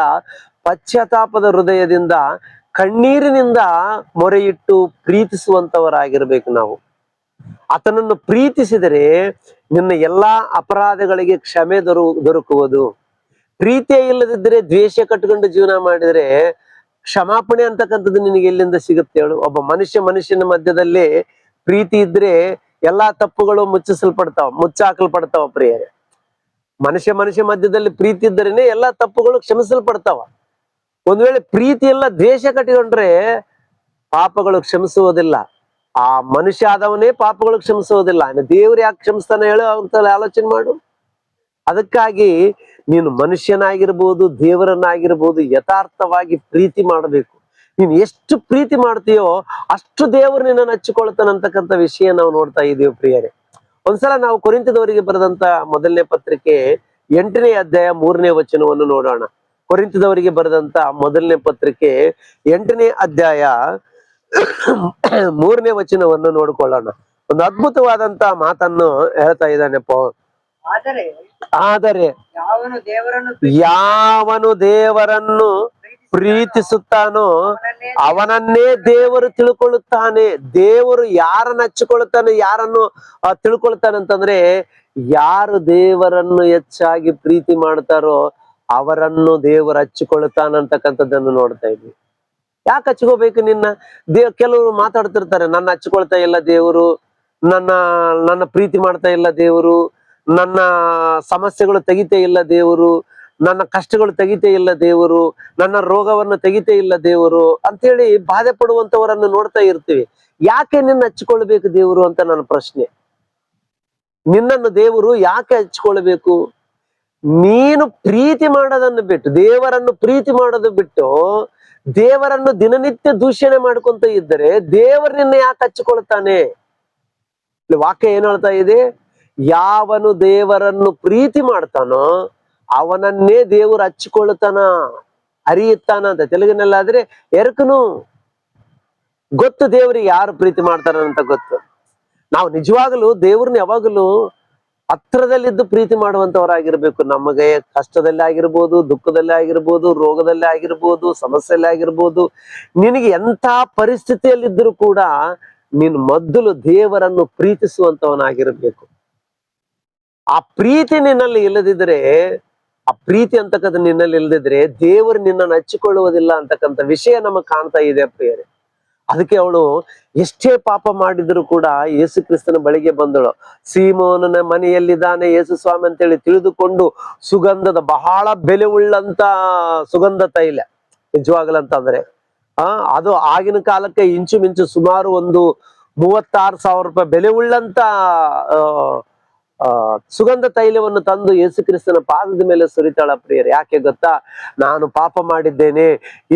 ಪಶ್ಚಾತ್ತಾಪದ ಹೃದಯದಿಂದ, ಕಣ್ಣೀರಿನಿಂದ ಮೊರೆಯಿಟ್ಟು ಪ್ರೀತಿಸುವಂತವರಾಗಿರ್ಬೇಕು ನಾವು. ಆತನನ್ನು ಪ್ರೀತಿಸಿದರೆ ನಿನ್ನ ಎಲ್ಲಾ ಅಪರಾಧಗಳಿಗೆ ಕ್ಷಮೆ ದೊರಕುವುದು. ಪ್ರೀತಿಯೇ ಇಲ್ಲದಿದ್ದರೆ ದ್ವೇಷ ಕಟ್ಕೊಂಡು ಜೀವನ ಮಾಡಿದ್ರೆ ಕ್ಷಮಾಪಣೆ ಅಂತಕ್ಕಂಥದ್ದು ನಿನಗೆ ಎಲ್ಲಿಂದ ಸಿಗುತ್ತೆ ಹೇಳು? ಒಬ್ಬ ಮನುಷ್ಯನ ಮಧ್ಯದಲ್ಲಿ ಪ್ರೀತಿ ಇದ್ರೆ ಎಲ್ಲಾ ತಪ್ಪುಗಳು ಮುಚ್ಚಾಕಲ್ಪಡ್ತಾವ ಪ್ರಿಯರೇ. ಮನುಷ್ಯ ಮಧ್ಯದಲ್ಲಿ ಪ್ರೀತಿ ಇದ್ದರೇನೆ ಎಲ್ಲಾ ತಪ್ಪುಗಳು ಕ್ಷಮಿಸಲ್ಪಡ್ತಾವ. ಒಂದ್ ವೇಳೆ ಪ್ರೀತಿ ಎಲ್ಲ ದ್ವೇಷ ಕಟ್ಟಿಕೊಂಡ್ರೆ ಪಾಪಗಳು ಕ್ಷಮಿಸುವುದಿಲ್ಲ. ಆ ಮನುಷ್ಯ ಆದವನೇ ಪಾಪಗಳು ಕ್ಷಮಿಸುವುದಿಲ್ಲ. ದೇವ್ರು ಯಾಕೆ ಕ್ಷಮಿಸ್ತಾನೆ ಹೇಳು ಅಂತ ಆಲೋಚನೆ ಮಾಡು. ಅದಕ್ಕಾಗಿ ನೀನು ಮನುಷ್ಯನಾಗಿರ್ಬೋದು, ದೇವರನ್ನಾಗಿರ್ಬೋದು, ಯಥಾರ್ಥವಾಗಿ ಪ್ರೀತಿ ಮಾಡಬೇಕು. ನೀನು ಎಷ್ಟು ಪ್ರೀತಿ ಮಾಡ್ತೀಯೋ ಅಷ್ಟು ದೇವರು ನಿನ್ನನ್ನು ಹಚ್ಚಿಕೊಳ್ತಾನಂತಕ್ಕಂಥ ವಿಷಯ ನಾವು ನೋಡ್ತಾ ಇದ್ದೀವಿ ಪ್ರಿಯರೇ. ಒಂದ್ಸಲ ನಾವು ಕೊರಿಂಥದವರಿಗೆ ಬರೆದಂತ ಮೊದಲನೇ ಪತ್ರಿಕೆ 8ನೇ ಅಧ್ಯಾಯ 3ನೇ ವಚನವನ್ನು ನೋಡೋಣ. ಕೊರಿಂಥದವರಿಗೆ ಬರೆದಂತ ಮೊದಲನೇ ಪತ್ರಿಕೆ 8ನೇ ಅಧ್ಯಾಯ 3ನೇ ವಚನವನ್ನು ನೋಡಿಕೊಳ್ಳೋಣ. ಒಂದು ಅದ್ಭುತವಾದಂತ ಮಾತನ್ನು ಹೇಳ್ತಾ ಇದ್ದಾನೆ ಪೌಲ್. ಆದರೆ ಯಾವನು ದೇವರನ್ನು ಪ್ರೀತಿಸುತ್ತಾನೋ ಅವನನ್ನೇ ದೇವರು ತಿಳ್ಕೊಳ್ಳುತ್ತಾನೆ. ದೇವರು ಯಾರನ್ನ ಹಚ್ಚಿಕೊಳ್ಳುತ್ತಾನೆ, ಯಾರನ್ನು ತಿಳ್ಕೊಳ್ತಾನೆ ಅಂತಂದ್ರೆ ಯಾರು ದೇವರನ್ನು ಹೆಚ್ಚಾಗಿ ಪ್ರೀತಿ ಮಾಡ್ತಾರೋ ಅವರನ್ನು ದೇವರು ಹಚ್ಚಿಕೊಳ್ಳುತ್ತಾನಂತಕ್ಕಂಥದ್ದನ್ನು ನೋಡ್ತಾ ಇದ್ವಿ. ಯಾಕೆ ಹಚ್ಕೋಬೇಕು ನಿನ್ನ? ಕೆಲವರು ಮಾತಾಡ್ತಿರ್ತಾರೆ, ನನ್ನ ಹಚ್ಕೊಳ್ತಾ ಇಲ್ಲ ದೇವರು, ನನ್ನ ಪ್ರೀತಿ ಮಾಡ್ತಾ ಇಲ್ಲ ದೇವರು, ನನ್ನ ಸಮಸ್ಯೆಗಳು ತೆಗಿತೇ ಇಲ್ಲ ದೇವರು, ನನ್ನ ಕಷ್ಟಗಳು ತೆಗಿತೇ ಇಲ್ಲ ದೇವರು, ನನ್ನ ರೋಗವನ್ನು ತೆಗಿತೇ ಇಲ್ಲ ದೇವರು ಅಂತೇಳಿ ಬಾಧೆ ಪಡುವಂತವರನ್ನು ನೋಡ್ತಾ ಇರ್ತೀವಿ. ಯಾಕೆ ನಿನ್ನ ಹಚ್ಕೊಳ್ಬೇಕು ದೇವರು ಅಂತ ನನ್ನ ಪ್ರಶ್ನೆ. ನಿನ್ನನ್ನು ದೇವರು ಯಾಕೆ ಹಚ್ಕೊಳ್ಬೇಕು? ನೀನು ಪ್ರೀತಿ ಮಾಡೋದನ್ನು ಬಿಟ್ಟು, ದೇವರನ್ನು ಪ್ರೀತಿ ಮಾಡೋದು ಬಿಟ್ಟು ದೇವರನ್ನು ದಿನನಿತ್ಯ ದೂಷಣೆ ಮಾಡ್ಕೊಂತ ಇದ್ದರೆ ದೇವರು ನಿನ್ನ ಯಾಕೆ ಹಚ್ಕೊಳ್ತಾನೆ? ವಾಕ್ಯ ಏನ್ ಹೇಳ್ತಾ ಇದೆ? ಯಾವನು ದೇವರನ್ನು ಪ್ರೀತಿ ಮಾಡ್ತಾನೋ ಅವನನ್ನೇ ದೇವರು ಹಚ್ಚಿಕೊಳ್ಳುತ್ತಾನ, ಅರಿಯುತ್ತಾನ ಅಂತ. ತೆಲುಗಿನಲ್ಲಾದ್ರೆ ಎರಕನು ಗೊತ್ತು ದೇವರಿಗೆ ಯಾರು ಪ್ರೀತಿ ಮಾಡ್ತಾರ ಅಂತ ಗೊತ್ತು. ನಾವು ನಿಜವಾಗಲೂ ದೇವ್ರನ್ನ ಯಾವಾಗಲೂ ಹತ್ರದಲ್ಲಿದ್ದು ಪ್ರೀತಿ ಮಾಡುವಂತವರಾಗಿರ್ಬೇಕು. ನಮಗೆ ಕಷ್ಟದಲ್ಲಿ ಆಗಿರ್ಬೋದು, ದುಃಖದಲ್ಲಿ ಆಗಿರ್ಬೋದು, ರೋಗದಲ್ಲಿ ಆಗಿರ್ಬೋದು, ಸಮಸ್ಯೆಯಲ್ಲಿ ಆಗಿರ್ಬೋದು, ನಿನಗೆ ಎಂಥ ಪರಿಸ್ಥಿತಿಯಲ್ಲಿದ್ದರೂ ಕೂಡ ನೀನು ಮೊದಲು ದೇವರನ್ನು ಪ್ರೀತಿಸುವಂತವನಾಗಿರ್ಬೇಕು. ಆ ಪ್ರೀತಿ ನಿನ್ನಲ್ಲಿ ಇಲ್ಲದಿದ್ರೆ, ಆ ಪ್ರೀತಿ ಅಂತಕ್ಕಂಥ ನಿನ್ನಲ್ಲಿ ಇಲ್ಲದಿದ್ರೆ ದೇವರು ನಿನ್ನನ್ನು ಹಚ್ಚಿಕೊಳ್ಳುವುದಿಲ್ಲ ಅಂತಕ್ಕಂಥ ವಿಷಯ ನಮಗೆ ಕಾಣ್ತಾ ಇದೆ ಪ್ರಿಯರೇ. ಅದಕ್ಕೆ ಅವಳು ಎಷ್ಟೇ ಪಾಪ ಮಾಡಿದ್ರು ಕೂಡ ಯೇಸು ಕ್ರಿಸ್ತನ ಬಳಿಗೆ ಬಂದಳು. ಸೀಮೋನನ ಮನೆಯಲ್ಲಿದ್ದಾನೆ ಯೇಸು ಸ್ವಾಮಿ ಅಂತೇಳಿ ತಿಳಿದುಕೊಂಡು ಸುಗಂಧದ ಬಹಳ ಬೆಲೆ ಉಳ್ಳಂತ ಸುಗಂಧ ತೈಲ, ನಿಜವಾಗ್ಲಂತಂದ್ರೆ ಅದು ಆಗಿನ ಕಾಲಕ್ಕೆ ಇಂಚುಮಿಂಚು ಸುಮಾರು ಒಂದು 36,000 ರೂಪಾಯಿ ಬೆಲೆ ಉಳ್ಳಂತ ಸುಗಂಧ ತೈಲವನ್ನು ತಂದು ಯೇಸು ಕ್ರಿಸ್ತನ ಪಾದದ ಮೇಲೆ ಸುರಿತಾಳ ಪ್ರಿಯರೇ. ಯಾಕೆ ಗೊತ್ತಾ? ನಾನು ಪಾಪ ಮಾಡಿದ್ದೇನೆ,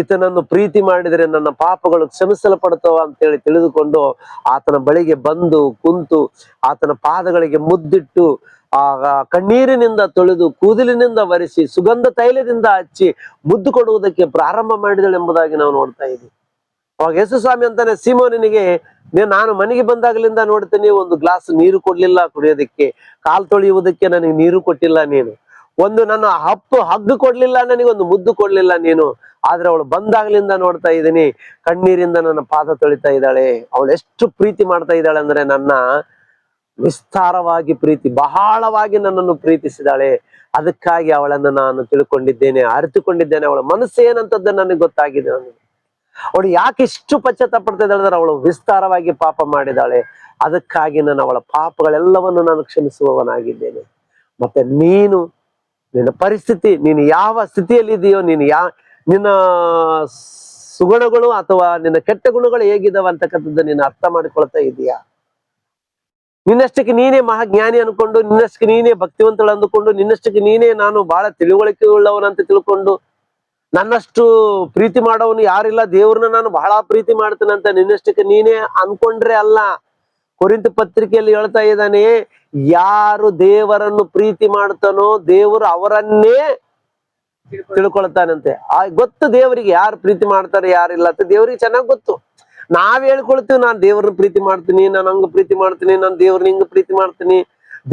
ಈತನನ್ನು ಪ್ರೀತಿ ಮಾಡಿದರೆ ನನ್ನ ಪಾಪಗಳು ಕ್ಷಮಿಸಲ್ಪಡ್ತವ ಅಂತೇಳಿ ತಿಳಿದುಕೊಂಡು ಆತನ ಬಳಿಗೆ ಬಂದು ಕುಂತು ಆತನ ಪಾದಗಳಿಗೆ ಮುದ್ದಿಟ್ಟು ಕಣ್ಣೀರಿನಿಂದ ತೊಳೆದು ಕೂದಲಿನಿಂದ ಒರೆಸಿ ಸುಗಂಧ ತೈಲದಿಂದ ಹಚ್ಚಿ ಮುದ್ದು ಕೊಡುವುದಕ್ಕೆ ಪ್ರಾರಂಭ ಮಾಡಿದಳೆಂಬುದಾಗಿ ನಾವು ನೋಡ್ತಾ ಇದ್ದೀವಿ. ಅವಾಗ ಯೇಸು ಸ್ವಾಮಿ ಅಂತಾನೆ ಸೀಮೋನನಿಗೆ, ನಾನು ಮನೆಗೆ ಬಂದಾಗಲಿಂದ ನೋಡ್ತೀನಿ, ಒಂದು ಗ್ಲಾಸ್ ನೀರು ಕೊಡ್ಲಿಲ್ಲ ಕುಡಿಯೋದಕ್ಕೆ, ಕಾಲ್ ತೊಳೆಯುವುದಕ್ಕೆ ನನಗೆ ನೀರು ಕೊಟ್ಟಿಲ್ಲ ನೀನು, ಒಂದು ನನ್ನ ಹಗ್ಗು ಕೊಡ್ಲಿಲ್ಲ, ನನಗೊಂದು ಮುದ್ದು ಕೊಡ್ಲಿಲ್ಲ ನೀನು. ಆದ್ರೆ ಅವಳು ಬಂದಾಗ್ಲಿಂದ ನೋಡ್ತಾ ಇದ್ದೀನಿ, ಕಣ್ಣೀರಿಂದ ನನ್ನ ಪಾದ ತೊಳಿತಾ ಇದ್ದಾಳೆ. ಅವಳು ಎಷ್ಟು ಪ್ರೀತಿ ಮಾಡ್ತಾ ಇದ್ದಾಳೆ ಅಂದ್ರೆ, ನನ್ನ ವಿಸ್ತಾರವಾಗಿ ಪ್ರೀತಿ, ಬಹಳವಾಗಿ ನನ್ನನ್ನು ಪ್ರೀತಿಸಿದಾಳೆ. ಅದಕ್ಕಾಗಿ ಅವಳನ್ನು ನಾನು ತಿಳ್ಕೊಂಡಿದ್ದೇನೆ, ಅರಿತುಕೊಂಡಿದ್ದೇನೆ. ಅವಳ ಮನಸ್ಸು ಏನಂತದ್ದು ನನಗೆ ಗೊತ್ತಾಗಿದೆ. ನನಗೆ ಅವಳು ಯಾಕೆ ಇಷ್ಟು ಪಶ್ಚಾತ್ತಾಪ ಪಡ್ತಾ ಇದ್ದಾಳೆ ಅಂದ್ರೆ, ಅವಳು ವಿಸ್ತಾರವಾಗಿ ಪಾಪ ಮಾಡಿದಾಳೆ. ಅದಕ್ಕಾಗಿ ನಾನು ಅವಳ ಪಾಪಗಳೆಲ್ಲವನ್ನು ನಾನು ಕ್ಷಮಿಸುವವನಾಗಿದ್ದೇನೆ. ಮತ್ತೆ ನಿನ್ನ ಪರಿಸ್ಥಿತಿ, ನೀನು ಯಾವ ಸ್ಥಿತಿಯಲ್ಲಿ ಇದೆಯೋ, ನಿನ್ನ ಸುಗುಣಗಳು ಅಥವಾ ನಿನ್ನ ಕೆಟ್ಟ ಗುಣಗಳು ಹೇಗಿದಾವ ಅಂತಕ್ಕಂಥದ್ದು ನೀನು ಅರ್ಥ ಮಾಡಿಕೊಳ್ತಾ ಇದೀಯಾ? ನಿನ್ನಷ್ಟಕ್ಕೆ ನೀನೇ ಮಹಾಜ್ಞಾನಿ ಅನ್ಕೊಂಡು, ನಿನ್ನಷ್ಟಕ್ಕೆ ನೀನೇ ಭಕ್ತಿವಂತಳು ಅಂದುಕೊಂಡು, ನಿನ್ನಷ್ಟಕ್ಕೆ ನೀನೇ ನಾನು ಬಹಳ ತಿಳುವಳಿಕೆ ಉಳ್ಳವನಂತ ತಿಳ್ಕೊಂಡು, ನನ್ನಷ್ಟು ಪ್ರೀತಿ ಮಾಡೋವನು ಯಾರಿಲ್ಲ, ದೇವ್ರನ್ನ ನಾನು ಬಹಳ ಪ್ರೀತಿ ಮಾಡ್ತೇನೆ ಅಂತ ನಿನ್ನಷ್ಟಕ್ಕೆ ನೀನೇ ಅನ್ಕೊಂಡ್ರೆ ಅಲ್ಲ. ಕೊರಿಂಥ ಪತ್ರಿಕೆಯಲ್ಲಿ ಹೇಳ್ತಾ ಇದ್ದಾನೆ, ಯಾರು ದೇವರನ್ನು ಪ್ರೀತಿ ಮಾಡ್ತಾನೋ ದೇವರು ಅವರನ್ನೇ ತಿಳ್ಕೊಳ್ತಾನಂತೆ. ಗೊತ್ತು ದೇವರಿಗೆ ಯಾರು ಪ್ರೀತಿ ಮಾಡ್ತಾರೆ ಯಾರಿಲ್ಲ ಅಂತ ದೇವ್ರಿಗೆ ಚೆನ್ನಾಗ್ ಗೊತ್ತು. ನಾವ್ ಹೇಳ್ಕೊಳ್ತೀವಿ, ನಾನ್ ದೇವ್ರನ್ನ ಪ್ರೀತಿ ಮಾಡ್ತೀನಿ, ನಾನು ಹಂಗ ಪ್ರೀತಿ ಮಾಡ್ತೀನಿ, ನಾನು ದೇವ್ರನ್ನ ಹಿಂಗ ಪ್ರೀತಿ ಮಾಡ್ತೀನಿ,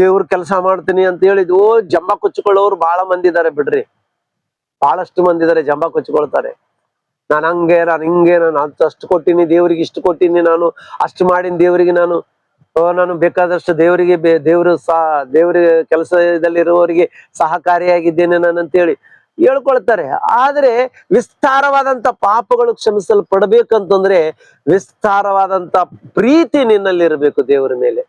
ದೇವ್ರ ಕೆಲಸ ಮಾಡ್ತೀನಿ ಅಂತ ಹೇಳಿದ್ವು. ಜಂಬ ಕೊಚ್ಕೊಳ್ಳೋರು ಬಹಳ ಮಂದಿ ಇದಾರೆ ಬಿಡ್ರಿ, ಬಹಳಷ್ಟು ಮಂದಿ ಇದಾರೆ ಜಂಬ ಕೊಚ್ಕೊಳ್ತಾರೆ. ನಾನು ಹಂಗೆ, ನಾನು ಹಿಂಗೆ, ನಾನು ಅಷ್ಟು ಕೊಟ್ಟಿನಿ ದೇವ್ರಿಗೆ, ಇಷ್ಟು ಕೊಟ್ಟಿನಿ, ನಾನು ಅಷ್ಟು ಮಾಡಿನಿ ದೇವ್ರಿಗೆ, ನಾನು ಬೇಕಾದಷ್ಟು ದೇವರಿಗೆ ದೇವ್ರ ಕೆಲಸದಲ್ಲಿರುವವರಿಗೆ ಸಹಕಾರಿಯಾಗಿದ್ದೇನೆ ನಾನು ಅಂತೇಳಿ ಹೇಳ್ಕೊಳ್ತಾರೆ. ಆದ್ರೆ ವಿಸ್ತಾರವಾದಂತ ಪಾಪಗಳು ಕ್ಷಮಿಸಲ್ಪಡ್ಬೇಕಂತಂದ್ರೆ ವಿಸ್ತಾರವಾದಂತ ಪ್ರೀತಿ ನಿನ್ನಲ್ಲಿರ್ಬೇಕು ದೇವರ ಮೇಲೆ.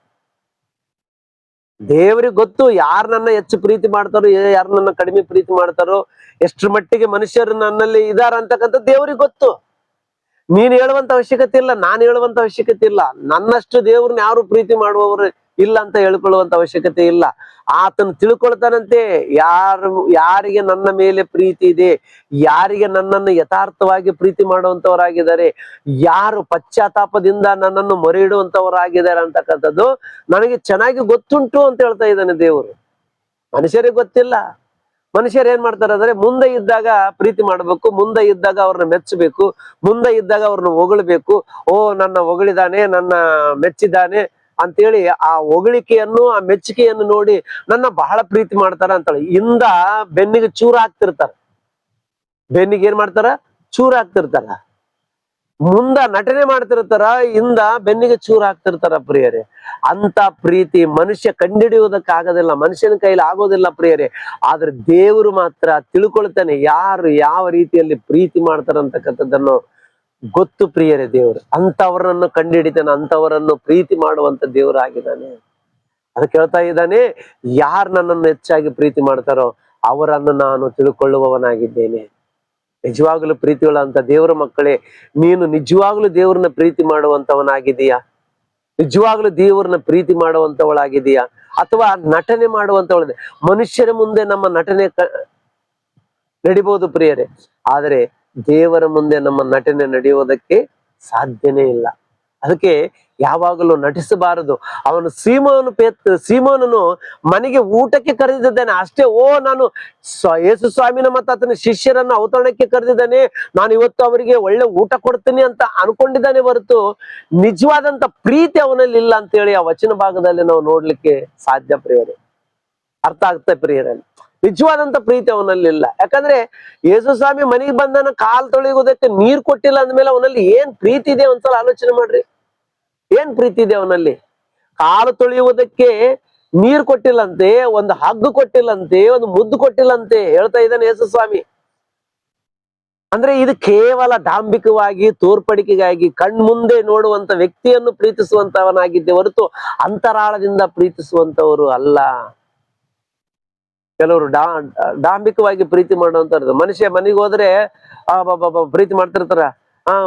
ದೇವ್ರಿಗೆ ಗೊತ್ತು ಯಾರು ನನ್ನ ಹೆಚ್ಚು ಪ್ರೀತಿ ಮಾಡ್ತಾರೋ, ಯಾರು ನನ್ನ ಕಡಿಮೆ ಪ್ರೀತಿ ಮಾಡ್ತಾರೋ, ಎಷ್ಟ್ರ ಮಟ್ಟಿಗೆ ಮನುಷ್ಯರು ನನ್ನಲ್ಲಿ ಇದಾರ ಅಂತಕ್ಕಂಥ ದೇವ್ರಿಗೆ ಗೊತ್ತು. ನೀನ್ ಹೇಳುವಂತ ಅವಶ್ಯಕತೆ ಇಲ್ಲ, ನಾನು ಹೇಳುವಂತ ಅವಶ್ಯಕತೆ ಇಲ್ಲ. ನನ್ನಷ್ಟು ದೇವ್ರನ್ನ ಯಾರು ಪ್ರೀತಿ ಮಾಡುವವರು ಇಲ್ಲ ಅಂತ ಹೇಳ್ಕೊಳ್ಳುವಂತ ಅವಶ್ಯಕತೆ ಇಲ್ಲ. ಆತನು ತಿಳ್ಕೊಳ್ತಾನಂತೆ, ಯಾರಿಗೆ ನನ್ನ ಮೇಲೆ ಪ್ರೀತಿ ಇದೆ, ಯಾರಿಗೆ ನನ್ನನ್ನು ಯಥಾರ್ಥವಾಗಿ ಪ್ರೀತಿ ಮಾಡುವಂತವರಾಗಿದ್ದಾರೆ, ಯಾರು ಪಶ್ಚಾತ್ತಾಪದಿಂದ ನನ್ನನ್ನು ಮೊರೆ ಇಡುವಂತವರಾಗಿದ್ದಾರೆ ಅಂತಕ್ಕಂಥದ್ದು ನನಗೆ ಚೆನ್ನಾಗಿ ಗೊತ್ತುಂಟು ಅಂತ ಹೇಳ್ತಾ ಇದ್ದಾನೆ ದೇವರು. ಮನುಷ್ಯರಿಗೆ ಗೊತ್ತಿಲ್ಲ. ಮನುಷ್ಯರು ಏನ್ ಮಾಡ್ತಾರೆ ಅಂದ್ರೆ, ಮುಂದೆ ಇದ್ದಾಗ ಪ್ರೀತಿ ಮಾಡ್ಬೇಕು, ಮುಂದೆ ಇದ್ದಾಗ ಅವ್ರನ್ನ ಮೆಚ್ಚಬೇಕು, ಮುಂದೆ ಇದ್ದಾಗ ಅವ್ರನ್ನ ಹೊಗಳ್ಬೇಕು. ಓ ನನ್ನ ಹೊಗಳಿದಾನೆ, ನನ್ನ ಮೆಚ್ಚಿದ್ದಾನೆ ಅಂತೇಳಿ ಆ ಹೊಗಳಿಕೆಯನ್ನು ಆ ಮೆಚ್ಚುಗೆಯನ್ನು ನೋಡಿ ನನ್ನ ಬಹಳ ಪ್ರೀತಿ ಮಾಡ್ತಾರ ಅಂತೇಳಿ ಬೆನ್ನಿಗೆ ಚೂರ ಹಾಕ್ತಿರ್ತಾರ. ಬೆನ್ನಿಗೆ ಏನ್ ಮಾಡ್ತಾರ? ಚೂರ ಹಾಕ್ತಿರ್ತಾರ. ಮುಂದ ನಟನೆ ಮಾಡ್ತಿರ್ತಾರ, ಬೆನ್ನಿಗೆ ಚೂರು ಹಾಕ್ತಿರ್ತಾರ ಪ್ರಿಯರೇ. ಅಂತ ಪ್ರೀತಿ ಮನುಷ್ಯ ಕಂಡಿಡಿಯುವುದಕ್ಕಾಗೋದಿಲ್ಲ, ಮನುಷ್ಯನ ಕೈಲಿ ಆಗೋದಿಲ್ಲ ಪ್ರಿಯರೇ. ಆದ್ರೆ ದೇವರು ಮಾತ್ರ ತಿಳ್ಕೊಳ್ತಾನೆ ಯಾರು ಯಾವ ರೀತಿಯಲ್ಲಿ ಪ್ರೀತಿ ಮಾಡ್ತಾರಂತಕ್ಕಂಥದ್ದನ್ನು ಗೊತ್ತು ಪ್ರಿಯರೇ. ದೇವರು ಅಂತವರನ್ನು ಕಂಡುಹಿಡಿತಾನೆ, ಅಂತವರನ್ನು ಪ್ರೀತಿ ಮಾಡುವಂತ ದೇವರಾಗಿದ್ದಾನೆ. ಅದಕ್ಕೆ ಹೇಳ್ತಾ ಇದ್ದಾನೆ, ಯಾರು ನನ್ನನ್ನು ಹೆಚ್ಚಾಗಿ ಪ್ರೀತಿ ಮಾಡ್ತಾರೋ ಅವರನ್ನು ನಾನು ತಿಳ್ಕೊಳ್ಳುವವನಾಗಿದ್ದೇನೆ. ನಿಜವಾಗ್ಲೂ ಪ್ರೀತಿಯುಳ್ಳ ಅಂತ ದೇವರ ಮಕ್ಕಳೇ, ನೀನು ನಿಜವಾಗ್ಲೂ ದೇವ್ರನ್ನ ಪ್ರೀತಿ ಮಾಡುವಂತವನಾಗಿದೀಯಾ? ನಿಜವಾಗ್ಲೂ ದೇವ್ರನ್ನ ಪ್ರೀತಿ ಮಾಡುವಂತವಳಾಗಿದೀಯಾ? ಅಥವಾ ನಟನೆ ಮಾಡುವಂತವಳ? ಮನುಷ್ಯರ ಮುಂದೆ ನಮ್ಮ ನಟನೆ ನಡಿಬಹುದು ಪ್ರಿಯರೇ, ಆದರೆ ದೇವರ ಮುಂದೆ ನಮ್ಮ ನಟನೆ ನಡೆಯುವುದಕ್ಕೆ ಸಾಧ್ಯನೇ ಇಲ್ಲ. ಅದಕ್ಕೆ ಯಾವಾಗಲೂ ನಟಿಸಬಾರದು. ಅವನು ಸೀಮೋನನು ಮನೆಗೆ ಊಟಕ್ಕೆ ಕರೆದಿದ್ದಾನೆ ಅಷ್ಟೇ. ನಾನು ಯೇಸು ಸ್ವಾಮಿನ ಮತ್ತು ಆತನ ಶಿಷ್ಯರನ್ನು ಔತಣಕ್ಕೆ ಕರೆದಿದ್ದಾನೆ, ನಾನು ಇವತ್ತು ಅವರಿಗೆ ಒಳ್ಳೆ ಊಟ ಕೊಡ್ತೀನಿ ಅಂತ ಅನ್ಕೊಂಡಿದ್ದಾನೆ ಹೊರತು ನಿಜವಾದಂತ ಪ್ರೀತಿ ಅವನಲ್ಲಿ ಇಲ್ಲ ಅಂತೇಳಿ ಆ ವಚನ ಭಾಗದಲ್ಲಿ ನಾವು ನೋಡ್ಲಿಕ್ಕೆ ಸಾಧ್ಯ ಪ್ರಿಯರೇ. ಅರ್ಥ ಆಗ್ತಾ ಪ್ರಿಯರಲ್ಲಿ, ನಿಜವಾದಂತ ಪ್ರೀತಿ ಅವನಲ್ಲಿ ಇಲ್ಲ. ಯಾಕಂದ್ರೆ ಯೇಸು ಸ್ವಾಮಿ ಮನೆಗೆ ಬಂದನ ಕಾಲ್ ತೊಳೆಯುವುದಕ್ಕೆ ನೀರ್ ಕೊಟ್ಟಿಲ್ಲ ಅಂದ್ಮೇಲೆ ಅವನಲ್ಲಿ ಏನ್ ಪ್ರೀತಿ ಇದೆ ಒಂದ್ಸಲ ಆಲೋಚನೆ ಮಾಡ್ರಿ. ಏನ್ ಪ್ರೀತಿ ಇದೆ ಅವನಲ್ಲಿ? ಕಾಲು ತೊಳೆಯುವುದಕ್ಕೆ ನೀರು ಕೊಟ್ಟಿಲ್ಲಂತೆ, ಒಂದು ಹಗ್ಗು ಕೊಟ್ಟಿಲ್ಲಂತೆ, ಒಂದು ಮುದ್ದು ಕೊಟ್ಟಿಲ್ಲಂತೆ ಹೇಳ್ತಾ ಇದ್ದಾನೆ ಯೇಸು ಸ್ವಾಮಿ. ಅಂದ್ರೆ ಇದು ಕೇವಲ ಡಾಂಬಿಕವಾಗಿ ತೋರ್ಪಡಿಕೆಗಾಗಿ ಕಣ್ಮುಂದೆ ನೋಡುವಂತ ವ್ಯಕ್ತಿಯನ್ನು ಪ್ರೀತಿಸುವಂತವನಾಗಿದ್ದೆ ಹೊರತು ಅಂತರಾಳದಿಂದ ಪ್ರೀತಿಸುವಂತವರು ಅಲ್ಲ. ಕೆಲವರು ಡಾಂಬಿಕವಾಗಿ ಪ್ರೀತಿ ಮಾಡುವಂತ ಮನುಷ್ಯ ಮನೆಗೆ ಹೋದ್ರೆ ಪ್ರೀತಿ ಮಾಡ್ತಿರ್ತಾರ.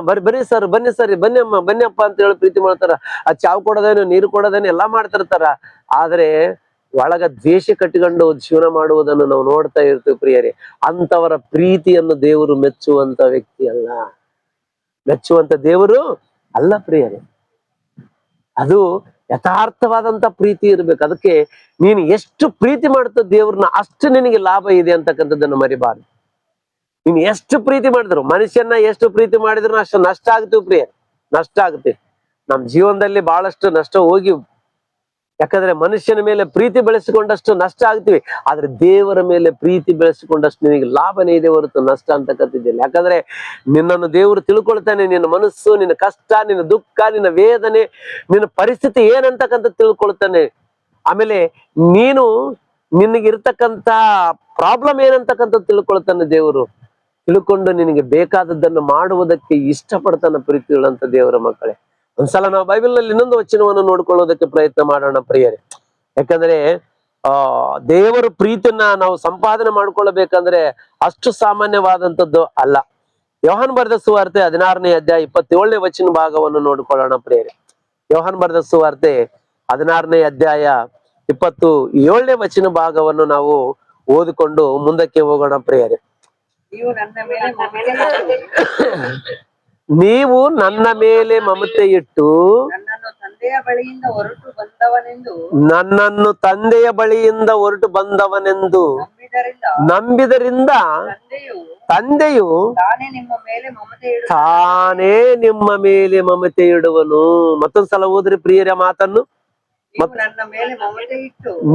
ಬರ್ರಿ ಸರ್, ಬನ್ನಿ ಸರ್, ಬನ್ನಿ ಅಮ್ಮ, ಬನ್ನಿ ಅಪ್ಪ ಅಂತ ಹೇಳಿ ಪ್ರೀತಿ ಮಾಡ್ತಾರ. ಆ ಚಾವ್ ಕೊಡೋದೇನು, ನೀರು ಕೊಡೋದೇನು ಎಲ್ಲಾ ಮಾಡ್ತಿರ್ತಾರ. ಆದ್ರೆ ಒಳಗ ದ್ವೇಷ ಕಟ್ಟಿಕೊಂಡು ಜೀವನ ಮಾಡುವುದನ್ನು ನಾವು ನೋಡ್ತಾ ಇರ್ತೀವಿ ಪ್ರಿಯರೇ. ಅಂತವರ ಪ್ರೀತಿಯನ್ನು ದೇವರು ಮೆಚ್ಚುವಂತ ವ್ಯಕ್ತಿ ಅಲ್ಲ, ಮೆಚ್ಚುವಂತ ದೇವರು ಅಲ್ಲ ಪ್ರಿಯರೇ. ಅದು ಯಥಾರ್ಥವಾದಂತ ಪ್ರೀತಿ ಇರ್ಬೇಕು. ಅದಕ್ಕೆ ನೀನು ಎಷ್ಟು ಪ್ರೀತಿ ಮಾಡ್ತ ದೇವ್ರನ್ನ ಅಷ್ಟು ನಿನಗೆ ಲಾಭ ಇದೆ ಅಂತಕ್ಕಂಥದ್ದನ್ನು ಮರಿಬಾರ್ದು. ನೀನ್ ಎಷ್ಟು ಪ್ರೀತಿ ಮಾಡಿದ್ರು, ಮನುಷ್ಯನ ಎಷ್ಟು ಪ್ರೀತಿ ಮಾಡಿದ್ರು ಅಷ್ಟು ನಷ್ಟ ಆಗ್ತೀವಿ ಪ್ರಿಯ, ನಷ್ಟ ಆಗುತ್ತೆ. ನಮ್ ಜೀವನದಲ್ಲಿ ಬಹಳಷ್ಟು ನಷ್ಟ ಹೋಗಿ, ಯಾಕಂದ್ರೆ ಮನುಷ್ಯನ ಮೇಲೆ ಪ್ರೀತಿ ಬೆಳೆಸಿಕೊಂಡಷ್ಟು ನಷ್ಟ ಆಗ್ತೀವಿ. ಆದ್ರೆ ದೇವರ ಮೇಲೆ ಪ್ರೀತಿ ಬೆಳೆಸಿಕೊಂಡಷ್ಟು ನಿನಗೆ ಲಾಭನೇ ಇದೆ ಹೊರತು ನಷ್ಟ ಅಂತಕ್ಕಂಥದ್ದಿಲ್ಲ. ಯಾಕಂದ್ರೆ ನಿನ್ನನ್ನು ದೇವರು ತಿಳ್ಕೊಳ್ತಾನೆ, ನಿನ್ನ ಮನಸ್ಸು, ನಿನ್ನ ಕಷ್ಟ, ನಿನ್ನ ದುಃಖ, ನಿನ್ನ ವೇದನೆ, ನಿನ್ನ ಪರಿಸ್ಥಿತಿ ಏನಂತಕ್ಕಂಥ ತಿಳ್ಕೊಳ್ತಾನೆ. ಆಮೇಲೆ ನೀನು ನಿನಗಿರ್ತಕ್ಕಂಥ ಪ್ರಾಬ್ಲಮ್ ಏನಂತಕ್ಕಂಥ ತಿಳ್ಕೊಳ್ತಾನೆ ದೇವರು. ತಿಳ್ಕೊಂಡು ನಿನಗೆ ಬೇಕಾದದ್ದನ್ನು ಮಾಡುವುದಕ್ಕೆ ಇಷ್ಟಪಡ್ತಾನೆ ಪ್ರೀತಿ ಉಳ್ಳಂತ ದೇವರ ಮಕ್ಕಳೇ. ಒಂದ್ಸಲ ನಾವು ಬೈಬಲ್ ನಲ್ಲಿ ಇನ್ನೊಂದು ವಚನವನ್ನು ನೋಡ್ಕೊಳ್ಳೋದಕ್ಕೆ ಪ್ರಯತ್ನ ಮಾಡೋಣ ಪ್ರಿಯರೇ. ಯಾಕಂದ್ರೆ ದೇವರ ಪ್ರೀತಿಯನ್ನ ನಾವು ಸಂಪಾದನೆ ಮಾಡ್ಕೊಳ್ಬೇಕಂದ್ರೆ ಅಷ್ಟು ಸಾಮಾನ್ಯವಾದಂಥದ್ದು ಅಲ್ಲ. ಯೋಹಾನ್ ಬರೆದ ಸುವಾರ್ತೆ 16ನೇ ಅಧ್ಯಾಯ 27ನೇ ವಚನ ಭಾಗವನ್ನು ನೋಡ್ಕೊಳ್ಳೋಣ ಪ್ರಿಯರೇ. ಯೋಹಾನ್ ಬರೆದ ಸುವಾರ್ತೆ 16ನೇ ಅಧ್ಯಾಯ 27ನೇ ವಚನ ಭಾಗವನ್ನು ನಾವು ಓದಿಕೊಂಡು ಮುಂದಕ್ಕೆ ಹೋಗೋಣ ಪ್ರಿಯರೇ. ನೀವು ನನ್ನ ಮೇಲೆ ಮಮತೆ ಇಟ್ಟು ನನ್ನನ್ನು ತಂದೆಯ ಬಳಿಯಿಂದ ಹೊರಟು ಬಂದವನೆಂದು ನಂಬಿದರಿಂದ ತಂದೆಯು ತಾನೇ ನಿಮ್ಮ ಮೇಲೆ ಮಮತೆ ಇಡುವನು. ಮತ್ತೊಂದ್ಸಲ ಓದ್ರಿ ಪ್ರಿಯರ ಮಾತನ್ನು.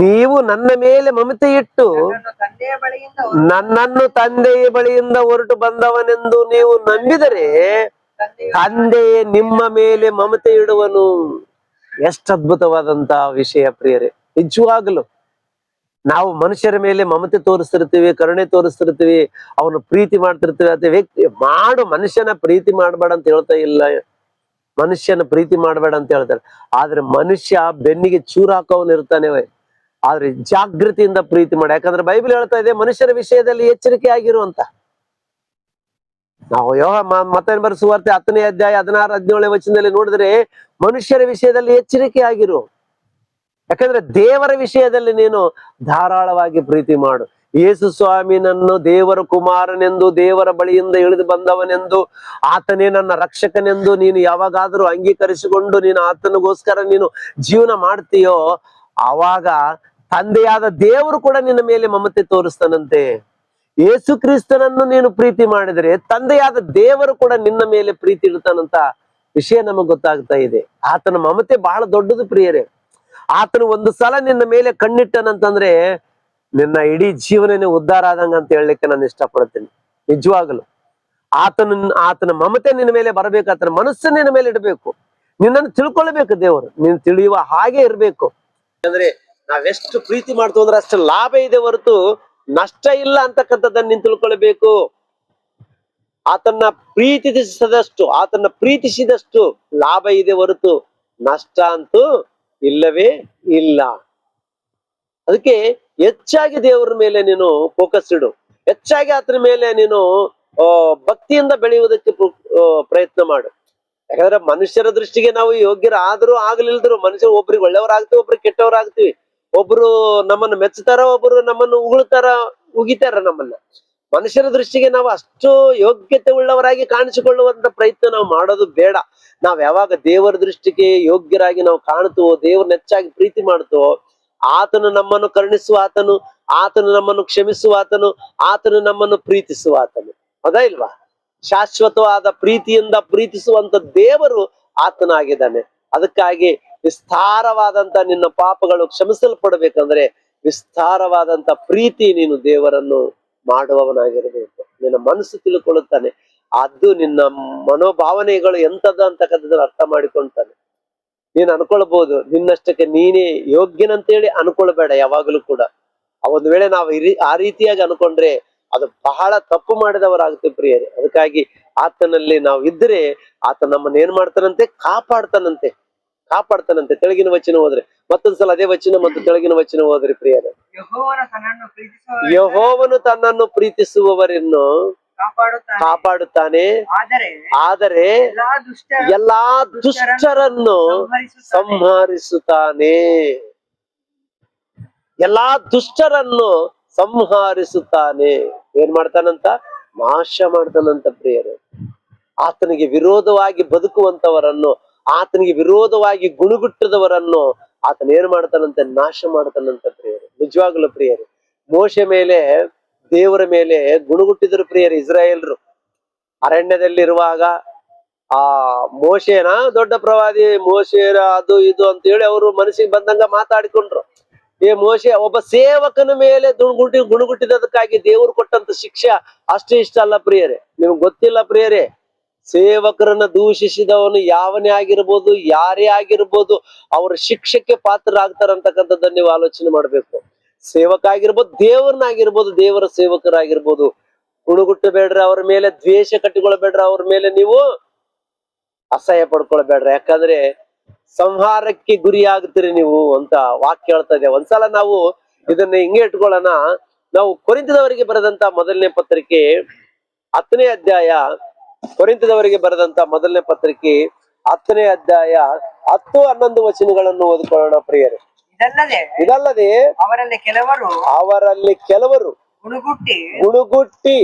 ನೀವು ನನ್ನ ಮೇಲೆ ಮಮತೆ ಇಟ್ಟು ನನ್ನನ್ನು ತಂದೆಯ ಬಳಿಯಿಂದ ಹೊರಟು ಬಂದವನೆಂದು ನೀವು ನಂಬಿದರೆ ತಂದೆಯೇ ನಿಮ್ಮ ಮೇಲೆ ಮಮತೆ ಇಡುವನು. ಎಷ್ಟು ಅದ್ಭುತವಾದಂತ ವಿಷಯ ಪ್ರಿಯರೇ. ನಿಜವಾಗ್ಲು ನಾವು ಮನುಷ್ಯರ ಮೇಲೆ ಮಮತೆ ತೋರಿಸ್ತಿರ್ತೀವಿ, ಕರುಣೆ ತೋರಿಸ್ತಿರ್ತೀವಿ, ಅವನು ಪ್ರೀತಿ ಮಾಡ್ತಿರ್ತೀವಿ. ಅದೇ ವ್ಯಕ್ತಿ ಮನುಷ್ಯನ ಪ್ರೀತಿ ಮಾಡ್ಬೇಡ ಅಂತ ಹೇಳ್ತಾ ಇಲ್ಲ, ಮನುಷ್ಯನ ಪ್ರೀತಿ ಮಾಡ್ಬೇಡ ಅಂತ ಹೇಳ್ತಾರೆ. ಆದ್ರೆ ಮನುಷ್ಯ ಬೆನ್ನಿಗೆ ಚೂರು ಹಾಕೋವನ್ ಇರ್ತಾನೆ. ಆದ್ರೆ ಜಾಗೃತಿಯಿಂದ ಪ್ರೀತಿ ಮಾಡಿ. ಯಾಕಂದ್ರೆ ಬೈಬಲ್ ಹೇಳ್ತಾ ಇದೆ ಮನುಷ್ಯರ ವಿಷಯದಲ್ಲಿ ಎಚ್ಚರಿಕೆ ಆಗಿರುವಂತ. ನಾವು ಮತ್ತಾಯನ ಬರೆದ ಸುವಾರ್ತೆ 10ನೇ ಅಧ್ಯಾಯ 16, 17ನೇ ವಚನದಲ್ಲಿ ನೋಡಿದ್ರೆ ಮನುಷ್ಯರ ವಿಷಯದಲ್ಲಿ ಎಚ್ಚರಿಕೆ ಆಗಿರು. ಯಾಕಂದ್ರೆ ದೇವರ ವಿಷಯದಲ್ಲಿ ನೀನು ಧಾರಾಳವಾಗಿ ಪ್ರೀತಿ ಮಾಡು. ಯೇಸು ಸ್ವಾಮಿನನ್ನು ದೇವರ ಕುಮಾರನೆಂದು, ದೇವರ ಬಳಿಯಿಂದ ಇಳಿದು ಬಂದವನೆಂದು, ಆತನೇ ನನ್ನ ರಕ್ಷಕನೆಂದು ನೀನು ಯಾವಾಗಾದ್ರೂ ಅಂಗೀಕರಿಸಿಕೊಂಡು ನೀನು ಆತನಿಗೋಸ್ಕರ ನೀನು ಜೀವನ ಮಾಡ್ತೀಯೋ, ಆವಾಗ ತಂದೆಯಾದ ದೇವರು ಕೂಡ ನಿನ್ನ ಮೇಲೆ ಮಮತೆ ತೋರಿಸ್ತಾನಂತೆ. ಯೇಸು ಕ್ರಿಸ್ತನನ್ನು ನೀನು ಪ್ರೀತಿ ಮಾಡಿದರೆ ತಂದೆಯಾದ ದೇವರು ಕೂಡ ನಿನ್ನ ಮೇಲೆ ಪ್ರೀತಿ ಇಡ್ತಾನಂತ ವಿಷಯ ನಮಗ್ ಗೊತ್ತಾಗ್ತಾ ಇದೆ. ಆತನ ಮಮತೆ ಬಹಳ ದೊಡ್ಡದು ಪ್ರಿಯರೇ. ಆತನು ಒಂದು ಸಲ ನಿನ್ನ ಮೇಲೆ ಕಣ್ಣಿಟ್ಟನಂತಂದ್ರೆ ನಿನ್ನ ಇಡೀ ಜೀವನನೇ ಉದ್ಧಾರ ಆದಂಗ ಅಂತ ಹೇಳಲಿಕ್ಕೆ ನಾನು ಇಷ್ಟಪಡ್ತೀನಿ. ನಿಜವಾಗಲು ಆತನ ಮಮತೆ ನಿನ್ನ ಮೇಲೆ ಬರಬೇಕು, ಆತನ ಮನಸ್ಸು ನಿನ್ನ ಮೇಲೆ ಇಡಬೇಕು, ನಿನ್ನನ್ನು ತಿಳ್ಕೊಳ್ಬೇಕು ದೇವರು, ನೀನು ತಿಳಿಯುವ ಹಾಗೆ ಇರ್ಬೇಕು. ಅಂದ್ರೆ ನಾವೆಷ್ಟು ಪ್ರೀತಿ ಮಾಡ್ತೀವಿ ಅಂದ್ರೆ ಅಷ್ಟು ಲಾಭ ಇದೆ ಹೊರತು ನಷ್ಟ ಇಲ್ಲ ಅಂತಕ್ಕಂಥದ್ದನ್ನ ನೀನ್ ತಿಳ್ಕೊಳ್ಬೇಕು. ಆತನ ಪ್ರೀತಿಸಿದಷ್ಟು ಲಾಭ ಇದೆ ಹೊರತು ನಷ್ಟ ಅಂತೂ ಇಲ್ಲವೇ ಇಲ್ಲ. ಅದಕ್ಕೆ ಹೆಚ್ಚಾಗಿ ದೇವರ ಮೇಲೆ ನೀನು ಫೋಕಸ್ ಇಡು, ಹೆಚ್ಚಾಗಿ ಆತನ ಮೇಲೆ ನೀನು ಭಕ್ತಿಯಿಂದ ಬೆಳೆಯುವುದಕ್ಕೆ ಪ್ರಯತ್ನ ಮಾಡು. ಯಾಕಂದ್ರೆ ಮನುಷ್ಯರ ದೃಷ್ಟಿಗೆ ನಾವು ಯೋಗ್ಯರಾದ್ರೂ ಆಗ್ಲಿಲ್ದ್ರು, ಮನುಷ್ಯರು ಒಬ್ರಿಗೆ ಒಳ್ಳೆಯವರಾಗ್ತೀವಿ, ಒಬ್ರಿಗೆ ಕೆಟ್ಟವರಾಗ್ತೀವಿ. ಒಬ್ರು ನಮ್ಮನ್ನು ಮೆಚ್ಚುತ್ತಾರ, ಒಬ್ರು ನಮ್ಮನ್ನು ಉಗಿತಾರ ನಮ್ಮನ್ನ. ಮನುಷ್ಯರ ದೃಷ್ಟಿಗೆ ನಾವು ಅಷ್ಟು ಯೋಗ್ಯತೆ ಉಳ್ಳವರಾಗಿ ಕಾಣಿಸಿಕೊಳ್ಳುವಂತ ಪ್ರಯತ್ನ ನಾವು ಮಾಡೋದು ಬೇಡ. ನಾವ್ ಯಾವಾಗ ದೇವರ ದೃಷ್ಟಿಗೆ ಯೋಗ್ಯರಾಗಿ ನಾವು ಕಾಣ್ತೀವೋ, ದೇವ್ರನ್ನ ಹೆಚ್ಚಾಗಿ ಪ್ರೀತಿ ಮಾಡ್ತೀವೋ, ಆತನು ನಮ್ಮನ್ನು ಕರುಣಿಸುವ ಆತನು ನಮ್ಮನ್ನು ಕ್ಷಮಿಸುವ ಆತನು ನಮ್ಮನ್ನು ಪ್ರೀತಿಸುವ ಹೌದಾ ಇಲ್ವಾ? ಶಾಶ್ವತವಾದ ಪ್ರೀತಿಯಿಂದ ಪ್ರೀತಿಸುವಂತ ದೇವರು ಆತನಾಗಿದ್ದಾನೆ. ಅದಕ್ಕಾಗಿ ವಿಸ್ತಾರವಾದಂತ ನಿನ್ನ ಪಾಪಗಳು ಕ್ಷಮಿಸಲ್ಪಡಬೇಕಂದ್ರೆ ವಿಸ್ತಾರವಾದಂತ ಪ್ರೀತಿ ನೀನು ದೇವರನ್ನು ಮಾಡುವವನಾಗಿರಬೇಕು. ನಿನ್ನ ಮನಸ್ಸು ತಿಳ್ಕೊಳ್ಳುತ್ತಾನೆ, ಅದು ನಿನ್ನ ಮನೋಭಾವನೆಗಳು ಎಂತದ ಅಂತಕ್ಕಂಥದ್ದನ್ನ ಅರ್ಥ ಮಾಡಿಕೊಳ್ತಾನೆ. ನೀನ್ ಅನ್ಕೊಳ್ಬಹುದು ನಿನ್ನಷ್ಟಕ್ಕೆ ನೀನೇ ಯೋಗ್ಯನಂತೇಳಿ ಅನ್ಕೊಳ್ಬೇಡ ಯಾವಾಗಲೂ ಕೂಡ. ಒಂದು ವೇಳೆ ನಾವು ಆ ರೀತಿಯಾಗಿ ಅನ್ಕೊಂಡ್ರೆ ಅದು ಬಹಳ ತಪ್ಪು ಮಾಡಿದವರಾಗುತ್ತೆ ಪ್ರಿಯರೇ. ಅದಕ್ಕಾಗಿ ಆತನಲ್ಲಿ ನಾವು ಇದ್ರೆ ಆತ ನಮ್ಮನ್ನ ಏನ್ ಮಾಡ್ತಾನಂತೆ, ಕಾಪಾಡ್ತಾನಂತೆ. ತೆಳಗಿನ ವಚನ ಹೋದ್ರೆ ಮತ್ತೊಂದ್ಸಲ ಅದೇ ವಚನ ಮತ್ತು ತೆಳಗಿನ ವಚನ ಓದ್ರಿ ಪ್ರಿಯರೇ. ಯೆಹೋವನು ತನ್ನನ್ನು ಪ್ರೀತಿಸುವ ಯೆಹೋವನು ತನ್ನನ್ನು ಪ್ರೀತಿಸುವವರನ್ನು ಕಾಪಾಡುತ್ತಾನೆ. ಕಾಪಾಡುತ್ತಾನೆ, ಆದರೆ ಎಲ್ಲಾ ದುಷ್ಟರನ್ನು ಸಂಹರಿಸುತ್ತಾನೆ. ಎಲ್ಲಾ ದುಷ್ಟರನ್ನು ಸಂಹರಿಸುತ್ತಾನೆ. ಏನ್ ಮಾಡ್ತಾನಂತ? ನಾಶ ಮಾಡ್ತಾನಂತ ಪ್ರಿಯರೇ. ಆತನಿಗೆ ವಿರೋಧವಾಗಿ ಬದುಕುವಂತವರನ್ನು, ಆತನಿಗೆ ವಿರೋಧವಾಗಿ ಗುಣಗುಟ್ಟದವರನ್ನು ಆತನ ಏನ್ ಮಾಡ್ತಾನಂತೆ? ನಾಶ ಮಾಡ್ತಾನಂತ ಪ್ರಿಯರೇ. ನಿಜವಾಗ್ಲೂ ಪ್ರಿಯರೇ, ಮೋಶೆ ಮೇಲೆ, ದೇವರ ಮೇಲೆ ಗುಣಗುಟ್ಟಿದ್ರು ಪ್ರಿಯರೇ ಇಸ್ರಾಯೇಲ್ರು. ಅರಣ್ಯದಲ್ಲಿರುವಾಗ ಆ ಮೋಶೆನ ದೊಡ್ಡ ಪ್ರವಾದಿ, ಮೋಶೆನ ಅದು ಇದು ಅಂತ ಹೇಳಿ ಅವರು ಮನಸ್ಸಿಗೆ ಬಂದಂಗ ಮಾತಾಡಿಕೊಂಡ್ರು. ಮೋಶೆ ಒಬ್ಬ ಸೇವಕನ ಮೇಲೆ ಗುಣಗುಟ್ಟಿದ್ದಕ್ಕಾಗಿ ದೇವರು ಕೊಟ್ಟಂತ ಶಿಕ್ಷೆ ಅಷ್ಟೇ ಇಷ್ಟ ಅಲ್ಲ ಪ್ರಿಯರೇ. ನಿಮ್ಗೆ ಗೊತ್ತಿಲ್ಲ ಪ್ರಿಯರೇ, ಸೇವಕರನ್ನ ದೂಷಿಸಿದವನು ಯಾವನೇ ಆಗಿರ್ಬೋದು, ಯಾರೇ ಆಗಿರ್ಬೋದು, ಅವರ ಶಿಕ್ಷೆಗೆ ಪಾತ್ರರಾಗ್ತಾರಂತಕ್ಕಂಥದ್ದನ್ನ ನೀವು ಆಲೋಚನೆ ಮಾಡ್ಬೇಕು. ಸೇವಕ ಆಗಿರ್ಬೋದು, ದೇವರನ್ನಾಗಿರ್ಬೋದು, ದೇವರ ಸೇವಕರಾಗಿರ್ಬೋದು, ಗುಣಗುಟ್ಟಬೇಡ್ರಿ ಅವ್ರ ಮೇಲೆ, ದ್ವೇಷ ಕಟ್ಟಿಕೊಳ್ಬೇಡ್ರಿ ಅವ್ರ ಮೇಲೆ, ನೀವು ಅಸಹ್ಯ ಪಡ್ಕೊಳ್ಬೇಡ್ರಿ. ಯಾಕಂದ್ರೆ ಸಂಹಾರಕ್ಕೆ ಗುರಿ ಆಗ್ತೀರಿ ನೀವು ಅಂತ ವಾಕ್ಯ ಹೇಳ್ತಾ ಇದೆ. ಒಂದ್ಸಲ ನಾವು ಇದನ್ನ ಹಿಂಗೆ ಇಟ್ಕೊಳ್ಳೋಣ. ನಾವು ಕೊರಿಂಥದವರಿಗೆ ಬರೆದಂತ ಮೊದಲನೇ ಪತ್ರಿಕೆ 10ನೇ ಅಧ್ಯಾಯ, ಕೊರಿಂಥದವರಿಗೆ ಬರೆದಂತ ಮೊದಲನೇ ಪತ್ರಿಕೆ 10ನೇ ಅಧ್ಯಾಯ 10-11 ವಚನಗಳನ್ನು ಓದಿಕೊಳ್ಳೋಣ ಪ್ರಿಯರೇ. ಇದಲ್ಲದೆ ಅವರಲ್ಲಿ ಕೆಲವರು ಗುಣಗುಟ್ಟಿ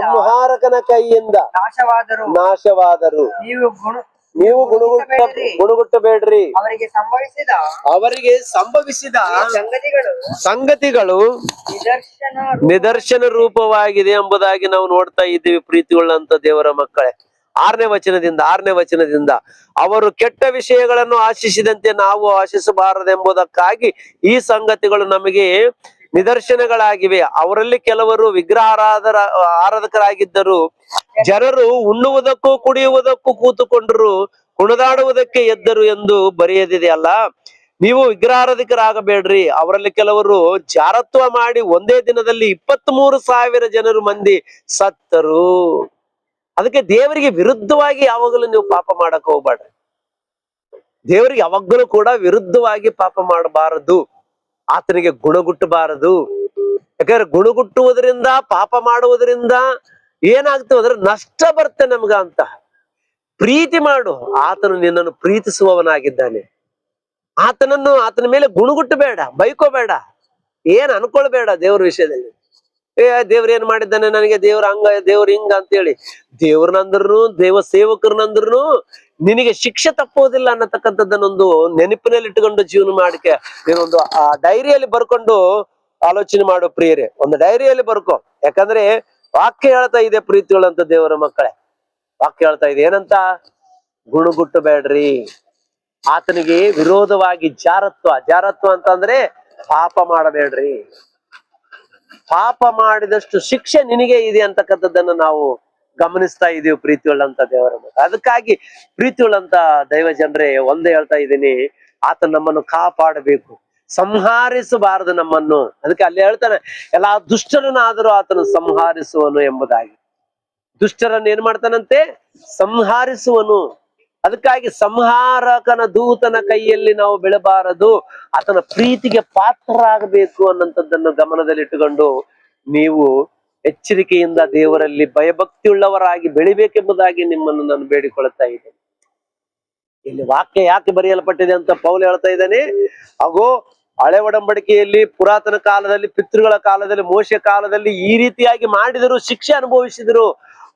ಸಂಹಾರಕನ ಕೈಯಿಂದ ನಾಶವಾದರು. ನೀವು ಗುಣಗುಟ್ಟಬೇಡ್ರಿ. ಅವರಿಗೆ ಸಂಭವಿಸಿದ ಸಂಗತಿಗಳು ನಿದರ್ಶನ ರೂಪವಾಗಿದೆ ಎಂಬುದಾಗಿ ನಾವು ನೋಡ್ತಾ ಇದ್ದೀವಿ ಪ್ರೀತಿಯುಳ್ಳಂತ ದೇವರ ಮಕ್ಕಳೇ. 6ನೇ ವಚನದಿಂದ ಅವರು ಕೆಟ್ಟ ವಿಷಯಗಳನ್ನು ಆಶಿಸಿದಂತೆ ನಾವು ಆಶಿಸಬಾರದೆಂಬುದಕ್ಕಾಗಿ ಈ ಸಂಗತಿಗಳು ನಮಗೆ ನಿದರ್ಶನಗಳಾಗಿವೆ. ಅವರಲ್ಲಿ ಕೆಲವರು ಆರಾಧಕರಾಗಿದ್ದರು. ಜನರು ಉಣ್ಣುವುದಕ್ಕೂ ಕುಡಿಯುವುದಕ್ಕೂ ಕೂತುಕೊಂಡರು, ಕುಣಿದಾಡುವುದಕ್ಕೆ ಎದ್ದರು ಎಂದು ಬರೆಯದಿದೆ ಅಲ್ಲ. ನೀವು ವಿಗ್ರಹಾರಾಧಕರಾಗಬೇಡ್ರಿ. ಅವರಲ್ಲಿ ಕೆಲವರು ಜಾರತ್ವ ಮಾಡಿ ಒಂದೇ ದಿನದಲ್ಲಿ 23,000 ಜನರು ಮಂದಿ ಸತ್ತರು. ಅದಕ್ಕೆ ದೇವರಿಗೆ ವಿರುದ್ಧವಾಗಿ ಯಾವಾಗಲೂ ನೀವು ಪಾಪ ಮಾಡಕ್ ಹೋಗ್ಬೇಡ್ರಿ. ದೇವರಿಗೆ ಯಾವಾಗಲೂ ಕೂಡ ವಿರುದ್ಧವಾಗಿ ಪಾಪ ಮಾಡಬಾರದು. ಆತನಿಗೆ ಗುಣಗುಟ್ಟಬಾರದು. ಯಾಕಂದ್ರೆ ಗುಣಗುಟ್ಟುವುದರಿಂದ, ಪಾಪ ಮಾಡುವುದರಿಂದ ಏನಾಗ್ತದೆ ಅಂದ್ರೆ ನಷ್ಟ ಬರುತ್ತೆ ನಮ್ಗ ಅಂತ. ಪ್ರೀತಿ ಮಾಡು. ಆತನು ನಿನ್ನನ್ನು ಪ್ರೀತಿಸುವವನಾಗಿದ್ದಾನೆ. ಆತನ ಮೇಲೆ ಗುಣಗುಟ್ಟಬೇಡ, ಬೈಕೋಬೇಡ, ಏನ್ ಅನ್ಕೊಳ್ಬೇಡ ದೇವ್ರ ವಿಷಯದಲ್ಲಿ. ದೇವ್ರ ಏನ್ ಮಾಡಿದ್ದಾನೆ ನನಗೆ, ದೇವ್ರ ಹಂಗ, ದೇವ್ರ ಹಿಂಗ ಅಂತೇಳಿ ದೇವ್ರನಂದ್ರು, ದೇವ ಸೇವಕರನಂದ್ರು ನಿನಗೆ ಶಿಕ್ಷೆ ತಪ್ಪೋದಿಲ್ಲ ಅನ್ನತಕ್ಕಂಥದ್ದನ್ನೊಂದು ನೆನಪಿನಲ್ಲಿ ಇಟ್ಟುಕೊಂಡು ಜೀವನ ಮಾಡಕ್ಕೆ ನೀನೊಂದು ಆ ಡೈರಿಯಲ್ಲಿ ಬರ್ಕೊಂಡು ಆಲೋಚನೆ ಮಾಡು ಪ್ರಿಯರೇ. ಒಂದು ಡೈರಿಯಲ್ಲಿ ಬರ್ಕೊ. ಯಾಕಂದ್ರೆ ವಾಕ್ಯ ಹೇಳ್ತಾ ಇದೆ ಪ್ರೀತಿಗಳಂತ ದೇವರ ಮಕ್ಕಳೇ. ವಾಕ್ಯ ಹೇಳ್ತಾ ಇದೆ ಏನಂತ? ಗುಣಗುಟ್ಟಬೇಡ್ರಿ. ಆತನಿಗೆ ವಿರೋಧವಾಗಿ ಜಾರತ್ವ ಅಂತಂದ್ರೆ ಪಾಪ ಮಾಡಬೇಡ್ರಿ. ಪಾಪ ಮಾಡಿದಷ್ಟು ಶಿಕ್ಷೆ ನಿನಗೆ ಇದೆ ಅಂತಕ್ಕಂಥದ್ದನ್ನ ನಾವು ಗಮನಿಸ್ತಾ ಇದೀವಿ ಪ್ರೀತಿಯುಳ್ಳಂತ ದೇವರ ಮಕ್ಕಳು. ಅದಕ್ಕಾಗಿ ಪ್ರೀತಿಯುಳ್ಳಂತ ದೈವ ಜನರೇ, ಒಂದೇ ಹೇಳ್ತಾ ಇದ್ದೀನಿ, ಆತ ನಮ್ಮನ್ನು ಕಾಪಾಡಬೇಕು, ಸಂಹರಿಸಬಾರದು ನಮ್ಮನ್ನು. ಅದಕ್ಕೆ ಅಲ್ಲಿ ಹೇಳ್ತಾನೆ, ಎಲ್ಲಾ ದುಷ್ಟರನ್ನಾದರೂ ಆತನು ಸಂಹರಿಸುವನು ಎಂಬುದಾಗಿ. ದುಷ್ಟರನ್ನು ಏನ್ ಮಾಡ್ತಾನಂತೆ? ಸಂಹರಿಸುವನು. ಅದಕ್ಕಾಗಿ ಸಂಹಾರಕನ ದೂತನ ಕೈಯಲ್ಲಿ ನಾವು ಬೀಳಬಾರದು, ಆತನ ಪ್ರೀತಿಗೆ ಪಾತ್ರರಾಗಬೇಕು ಅನ್ನೋಂಥದ್ದನ್ನು ಗಮನದಲ್ಲಿಟ್ಟುಕೊಂಡು ನೀವು ಎಚ್ಚರಿಕೆಯಿಂದ ದೇವರಲ್ಲಿ ಭಯಭಕ್ತಿಯುಳ್ಳವರಾಗಿ ಬೆಳಿಬೇಕೆಂಬುದಾಗಿ ನಿಮ್ಮನ್ನು ನಾನು ಬೇಡಿಕೊಳ್ತಾ ಇದ್ದೇನೆ. ಇಲ್ಲಿ ವಾಕ್ಯ ಯಾಕೆ ಬರೆಯಲ್ಪಟ್ಟಿದೆ ಅಂತ ಪೌಲ್ ಹೇಳ್ತಾ ಇದ್ದಾನೆ. ಹಾಗೂ ಹಳೆ ಒಡಂಬಡಿಕೆಯಲ್ಲಿ ಪುರಾತನ ಕಾಲದಲ್ಲಿ, ಪಿತೃಗಳ ಕಾಲದಲ್ಲಿ, ಮೋಶೆ ಕಾಲದಲ್ಲಿ ಈ ರೀತಿಯಾಗಿ ಮಾಡಿದರು, ಶಿಕ್ಷೆ ಅನುಭವಿಸಿದರು.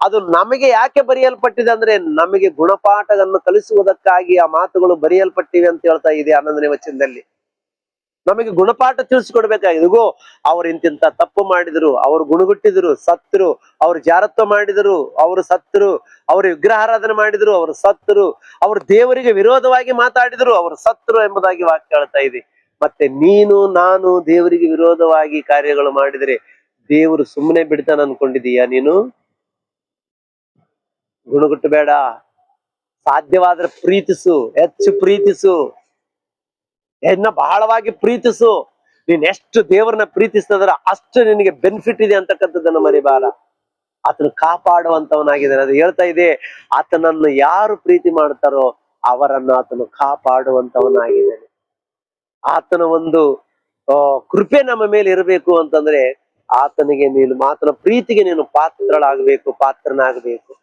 ಅದು ನಮಗೆ ಯಾಕೆ ಬರೆಯಲ್ಪಟ್ಟಿದೆ ಅಂದ್ರೆ ನಮಗೆ ಗುಣಪಾಠವನ್ನು ಕಲಿಸುವುದಕ್ಕಾಗಿ ಆ ಮಾತುಗಳು ಬರೆಯಲ್ಪಟ್ಟಿವೆ ಅಂತ ಹೇಳ್ತಾ ಇದೆ 11ನೇ ವಚನದಲ್ಲಿ. ನಮಗೆ ಗುಣಪಾಠ ತಿಳಿಸ್ಕೊಡ್ಬೇಕಾಗಿದೆ. ಅವ್ರು ಇಂತಿಂತ ತಪ್ಪು ಮಾಡಿದ್ರು, ಅವ್ರು ಗುಣಗುಟ್ಟಿದ್ರು, ಸತ್ರು. ಅವ್ರು ಜಾರತ್ವ ಮಾಡಿದ್ರು, ಅವರು ಸತ್ರು. ಅವರು ವಿಗ್ರಹಾರಾಧನೆ ಮಾಡಿದ್ರು, ಅವರು ಸತ್ರು. ಅವರು ದೇವರಿಗೆ ವಿರೋಧವಾಗಿ ಮಾತಾಡಿದ್ರು, ಅವರು ಸತ್ರು ಎಂಬುದಾಗಿ ವಾಕ್ಯ ಹೇಳ್ತಾ ಇದೆ. ಮತ್ತೆ ನೀನು ನಾನು ದೇವರಿಗೆ ವಿರೋಧವಾಗಿ ಕಾರ್ಯಗಳು ಮಾಡಿದರೆ ದೇವರು ಸುಮ್ಮನೆ ಬಿಡ್ತಾನ ಅನ್ಕೊಂಡಿದೀಯಾ ನೀನು? ಗುಣಗುಟ್ಟಬೇಡ. ಸಾಧ್ಯವಾದ್ರೆ ಪ್ರೀತಿಸು, ಹೆಚ್ಚು ಪ್ರೀತಿಸು, ಬಹಳವಾಗಿ ಪ್ರೀತಿಸು. ನೀನ್ ಎಷ್ಟು ದೇವರನ್ನ ಪ್ರೀತಿಸ್ತದ್ರ ಅಷ್ಟು ನಿನಗೆ ಬೆನಿಫಿಟ್ ಇದೆ ಅಂತಕ್ಕಂಥದ್ದನ್ನು ಮರಿಬಾರ. ಆತನು ಕಾಪಾಡುವಂತವನಾಗಿದ್ದಾನೆ. ಅದು ಹೇಳ್ತಾ ಇದೆ, ಆತನನ್ನು ಯಾರು ಪ್ರೀತಿ ಮಾಡ್ತಾರೋ ಅವರನ್ನು ಆತನು ಕಾಪಾಡುವಂತವನಾಗಿದ್ದಾನೆ. ಆತನ ಒಂದು ಕೃಪೆ ನಮ್ಮ ಮೇಲೆ ಇರಬೇಕು ಅಂತಂದ್ರೆ ಆತನಿಗೆ ನೀನು ಆತನ ಪ್ರೀತಿಗೆ ನೀನು ಪಾತ್ರನಾಗಬೇಕು.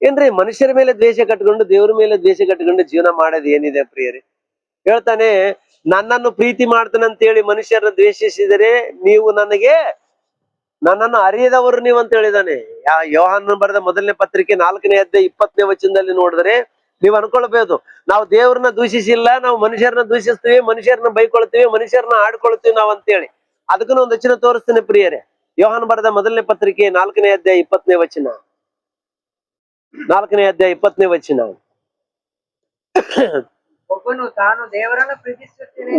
ಏನ್ರಿ ಮನುಷ್ಯರ ಮೇಲೆ ದ್ವೇಷ ಕಟ್ಕೊಂಡು ದೇವ್ರ ಮೇಲೆ ದ್ವೇಷ ಕಟ್ಕೊಂಡು ಜೀವನ ಮಾಡೋದು ಏನಿದೆ ಪ್ರಿಯರೇ? ಹೇಳ್ತಾನೆ, ನನ್ನನ್ನು ಪ್ರೀತಿ ಮಾಡ್ತಾನಂತೇಳಿ ಮನುಷ್ಯರನ್ನ ದ್ವೇಷಿಸಿದರೆ ನೀವು ನನ್ನನ್ನು ಅರಿಯದವರು ನೀವು ಅಂತ ಹೇಳಿದಾನೆ. ಯೋಹಾನನ ಬರೆದ ಮೊದಲನೇ ಪತ್ರಿಕೆ 4ನೇ ಅಧ್ಯಾಯ 20ನೇ ವಚನದಲ್ಲಿ ನೋಡಿದ್ರೆ ನೀವು ಅನ್ಕೊಳ್ಬಹುದು, ನಾವು ದೇವ್ರನ್ನ ದೂಷಿಸಿಲ್ಲ, ನಾವು ಮನುಷ್ಯರನ್ನ ದೂಷಿಸ್ತೀವಿ, ಮನುಷ್ಯರನ್ನ ಬೈಕೊಳ್ತೀವಿ, ಮನುಷ್ಯರನ್ನ ಆಡ್ಕೊಳ್ತೀವಿ ನಾವ್ ಅಂತೇಳಿ. ಅದಕ್ಕೂ ಒಂದು ವಚನ ತೋರಿಸ್ತೇನೆ ಪ್ರಿಯರೇ. ಯೋಹಾನ ಬರೆದ ಮೊದಲನೇ ಪತ್ರಿಕೆ 4ನೇ ಅಧ್ಯಾಯ 20ನೇ ವಚನ. 4ನೇ ಅಧ್ಯಾಯ 20ನೇ ವಚನ.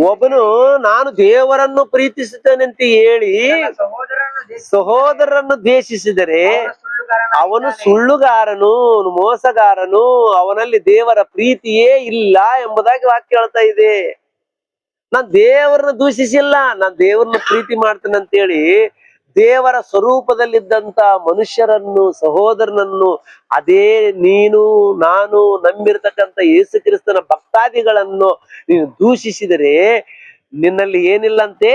ಒಬ್ಬನು ನಾನು ದೇವರನ್ನು ಪ್ರೀತಿಸುತ್ತೇನೆ ಅಂತ ಹೇಳಿ ಸಹೋದರರನ್ನು ದ್ವೇಷಿಸಿದರೆ ಅವನು ಸುಳ್ಳುಗಾರನು, ಮೋಸಗಾರನು, ಅವನಲ್ಲಿ ದೇವರ ಪ್ರೀತಿಯೇ ಇಲ್ಲ ಎಂಬುದಾಗಿ ವಾಕ್ಯ ಹೇಳ್ತಾ ಇದೆ. ನಾನ್ ದೇವರನ್ನ ದೂಷಿಸಿಲ್ಲ, ನಾನ್ ದೇವರನ್ನ ಪ್ರೀತಿ ಮಾಡ್ತೇನೆ ಅಂತೇಳಿ ದೇವರ ಸ್ವರೂಪದಲ್ಲಿದ್ದಂತ ಮನುಷ್ಯರನ್ನು, ಸಹೋದರನನ್ನು, ಅದೇ ನೀನು ನಾನು ನಂಬಿರ್ತಕ್ಕಂಥ ಯೇಸು ಕ್ರಿಸ್ತನ ಭಕ್ತಾದಿಗಳನ್ನು ನೀನು ದೂಷಿಸಿದರೆ ನಿನ್ನಲ್ಲಿ ಏನಿಲ್ಲಂತೆ?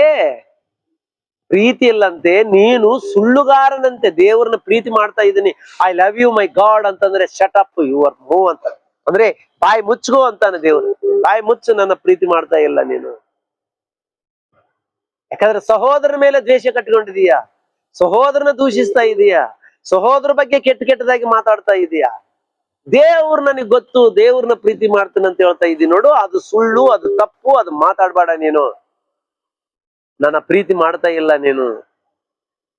ಪ್ರೀತಿ ಇಲ್ಲಂತೆ. ನೀನು ಸುಳ್ಳುಗಾರನಂತೆ. ದೇವರನ್ನ ಪ್ರೀತಿ ಮಾಡ್ತಾ ಇದ್ದೀನಿ, I love you my God ಅಂತಂದ್ರೆ ಶಟ್ ಅಪ್ ಯುವರ್ ಮೂವ್ ಅಂತ, ಅಂದ್ರೆ ಬಾಯಿ ಮುಚ್ಕೋ ಅಂತಾನೆ ದೇವರು. ಬಾಯಿ ಮುಚ್ಚು, ನನ್ನ ಪ್ರೀತಿ ಮಾಡ್ತಾ ಇಲ್ಲ ನೀನು. ಯಾಕಂದ್ರೆ ಸಹೋದರನ ಮೇಲೆ ದ್ವೇಷ ಕಟ್ಟಿಕೊಂಡಿದೀಯಾ, ಸಹೋದರನ ದೂಷಿಸ್ತಾ ಇದೀಯಾ, ಸಹೋದರ ಬಗ್ಗೆ ಕೆಟ್ಟದಾಗಿ ಮಾತಾಡ್ತಾ ಇದೀಯಾ. ದೇವ್ರು ನನಗೆ ಗೊತ್ತು, ದೇವ್ರನ್ನ ಪ್ರೀತಿ ಮಾಡ್ತಾನೆ ಅಂತ ಹೇಳ್ತಾ ಇದ್ದೀನಿ ನೋಡು, ಅದು ಸುಳ್ಳು, ಅದು ತಪ್ಪು, ಅದು ಮಾತಾಡ್ಬೇಡ ನೀನು. ನನ್ನ ಪ್ರೀತಿ ಮಾಡ್ತಾ ಇಲ್ಲ ನೀನು.